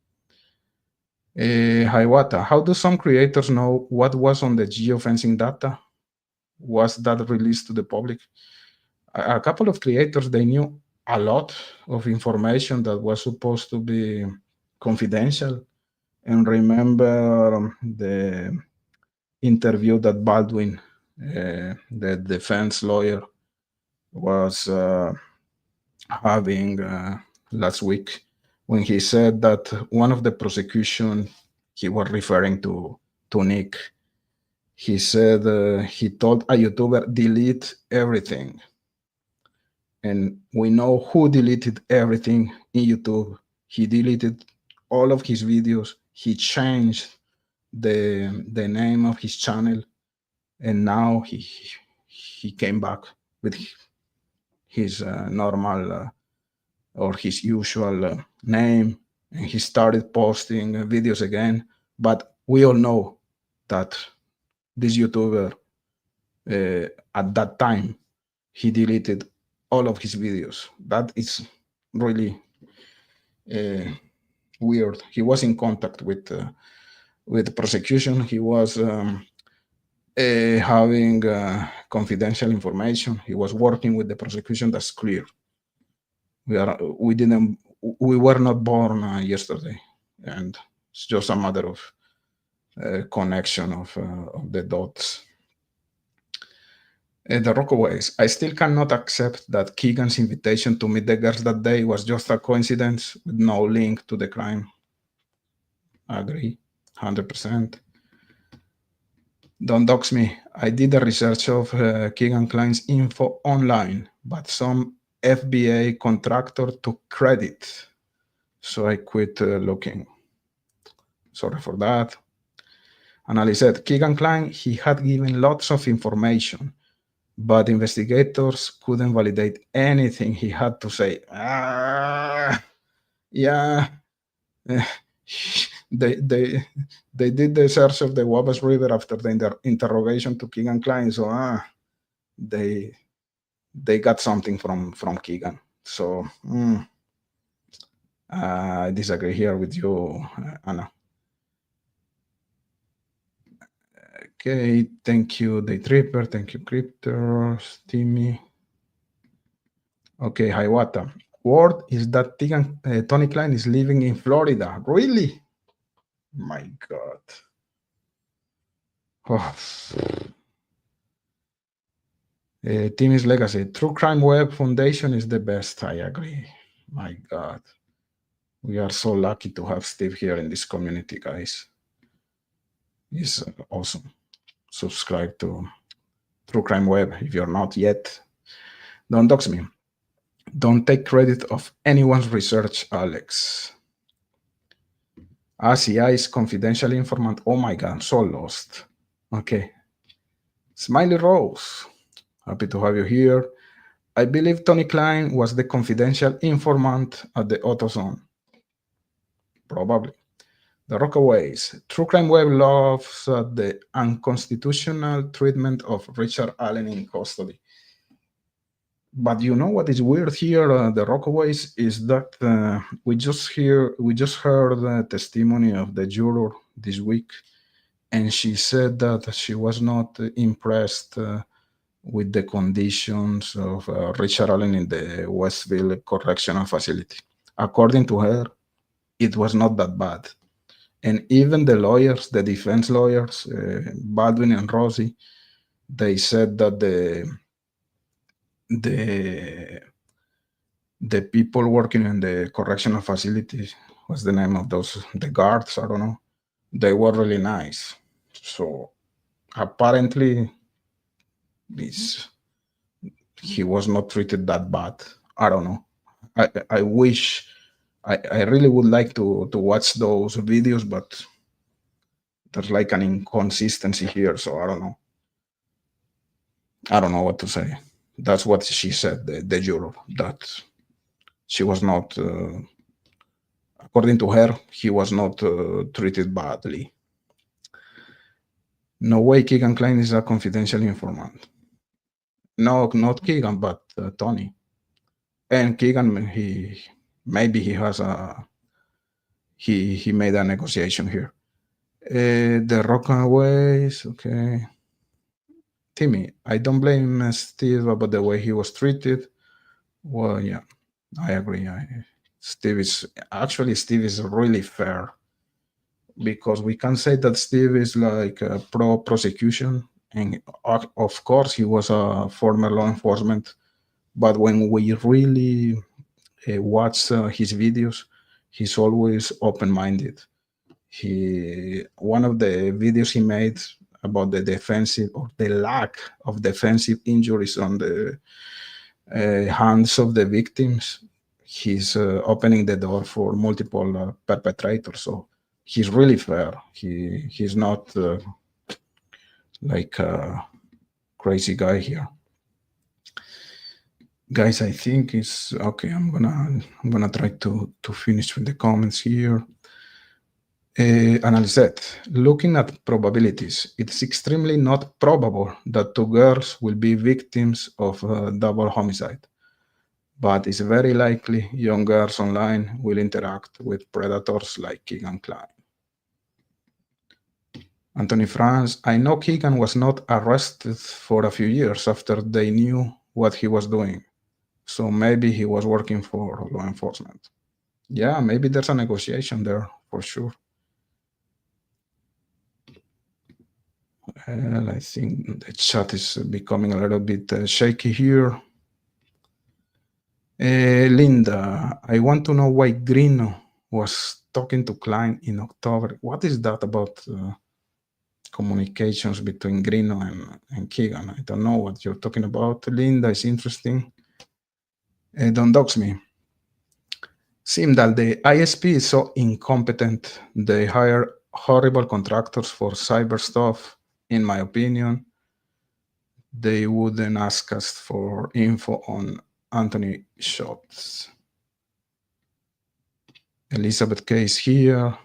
Hiawatha, how do some creators know what was on the geofencing data? Was that released to the public? A couple of creators, they knew a lot of information that was supposed to be confidential. And remember the interview that Baldwin, the defense lawyer, was having last week, when he said that one of the prosecution, he was referring to Nick. He said he told a YouTuber delete everything. And we know who deleted everything in YouTube. He deleted all of his videos. He changed the name of his channel, and now he came back with his normal or his usual name, and he started posting videos again. But we all know that this YouTuber at that time, he deleted all of his videos. That is really weird. He was in contact with the prosecution. He was having confidential information. He was working with the prosecution. That's clear. We were not born yesterday, and it's just a matter of connection of the dots. The Rockaways. I still cannot accept that KEGAN's invitation to meet the girls that day was just a coincidence with no link to the crime. I agree, 100%. Don't dox me. I did the research of KEGAN Klein's info online, but some FBA contractor took credit, so I quit looking. Sorry for that. And Ali said, KEGAN Klein, he had given lots of information, but investigators couldn't validate anything he had to say. Yeah, they did the search of the Wabash River after the interrogation to KEGAN Klein, so they got something from KEGAN. So I disagree here with you, Anna. Okay, thank you, Day Tripper. Thank you, Cryptors, Timmy. Okay, Hiawatha. Word is that Tony Klein is living in Florida. Really? My God. Oh. Timmy's Legacy. True Crime Web Foundation is the best. I agree. My God. We are so lucky to have Steve here in this community, guys. He's awesome. Subscribe to True Crime Web if you're not yet. Don't dox me. Don't take credit of anyone's research, Alex. ACI is confidential informant. Oh my God, so lost. Okay. Smiley Rose. Happy to have you here. I believe Tony Klein was the confidential informant at the AutoZone. Probably. The Rockaways. True Crime Web loves the unconstitutional treatment of Richard Allen in custody. But you know what is weird here, the Rockaways, is that we just heard the testimony of the juror this week, and she said that she was not impressed with the conditions of Richard Allen in the Westville Correctional Facility. According to her, it was not that bad. And even the lawyers, the defense lawyers, Baldwin and Rossi, they said that the people working in the correctional facility, what's the name of those, the guards, I don't know, they were really nice. So apparently he was not treated that bad. I don't know. I wish, I really would like to watch those videos, but there's like an inconsistency here, so I don't know. I don't know what to say. That's what she said, the juror, that she was not, according to her, he was not treated badly. No way KEGAN Klein is a confidential informant. No, not KEGAN, but Tony. And KEGAN, maybe he has he made a negotiation here. The Rockaways, okay. Timmy, I don't blame Steve about the way he was treated. Well, yeah, I agree. Steve is really fair, because we can say that Steve is like pro-prosecution, and of course he was a former law enforcement, but when we really watch his videos, he's always open-minded. One of the videos he made, about the defensive or the lack of defensive injuries on the hands of the victims. He's opening the door for multiple perpetrators. So he's really fair. He's not like a crazy guy here. Guys, I think it's okay. I'm gonna try to finish with the comments here. Analyzet, looking at probabilities, it's extremely not probable that two girls will be victims of a double homicide, but it's very likely young girls online will interact with predators like Kegan Kline. Anthony Franz, I know Kegan was not arrested for a few years after they knew what he was doing. So maybe he was working for law enforcement. Yeah, maybe there's a negotiation there for sure. Well, I think the chat is becoming a little bit shaky here. Linda, I want to know why Grino was talking to Klein in October. What is that about communications between Grino and Kegan? I don't know what you're talking about. Linda, is interesting. Don't dox me. Simdal, the ISP is so incompetent. They hire horrible contractors for cyber stuff. In my opinion, they wouldn't ask us for info on Anthony shots. Elizabeth K is here.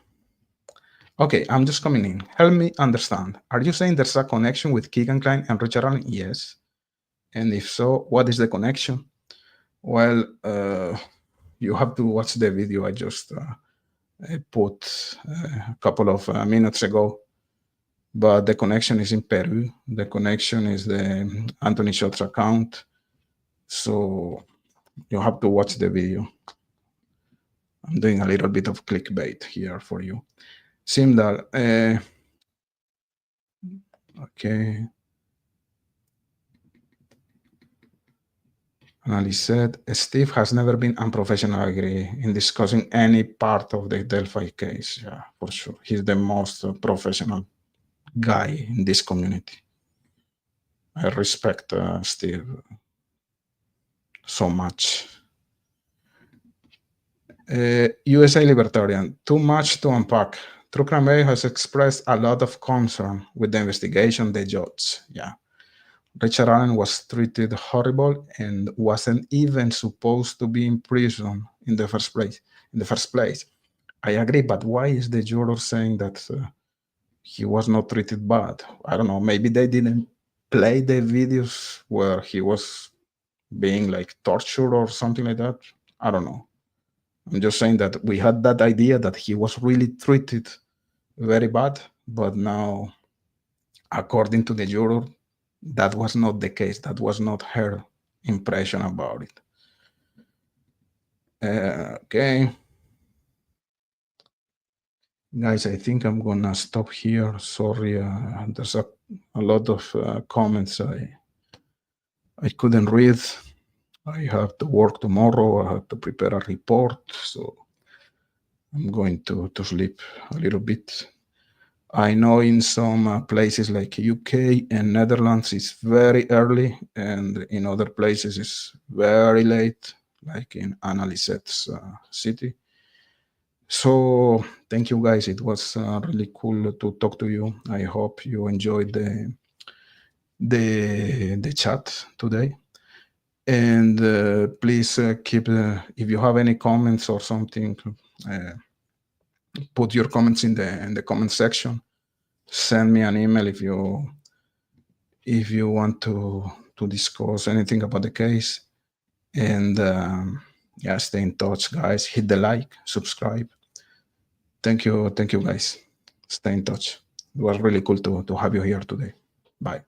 Okay, I'm just coming in. Help me understand. Are you saying there's a connection with Kegan Kline and Richard Allen? Yes. And if so, what is the connection? Well, you have to watch the video I just put a couple of minutes ago. But the connection is in Peru. The connection is the Anthony Shots account. So you have to watch the video. I'm doing a little bit of clickbait here for you. Simdal, okay. Annalise said, Steve has never been unprofessional, I agree, in discussing any part of the Delphi case. Yeah, for sure. He's the most professional guy in this community. I respect Steve so much. USA Libertarian, too much to unpack. True Crime Radio has expressed a lot of concern with the investigation, the judge. Yeah. Richard Allen was treated horrible and wasn't even supposed to be in prison in the first place. I agree, but why is the juror saying that he was not treated bad? I don't know. Maybe they didn't play the videos where he was being like tortured or something like that. I don't know. I'm just saying that we had that idea that he was really treated very bad, but now, according to the juror, that was not the case. That was not her impression about it. Okay. Guys, I think I'm gonna stop here. Sorry, there's a lot of comments I couldn't read. I have to work tomorrow. I have to prepare a report, so I'm going to sleep a little bit. I know in some places like UK and Netherlands it's very early, and in other places it's very late, like in Annaliset's city. So thank you guys. It was really cool to talk to you. I hope you enjoyed the chat today. And please keep, if you have any comments or something, put your comments in the comment section. Send me an email if you want to discuss anything about the case. And yeah, stay in touch, guys. Hit the like, subscribe. Thank you guys. Stay in touch. It was really cool to have you here today. Bye.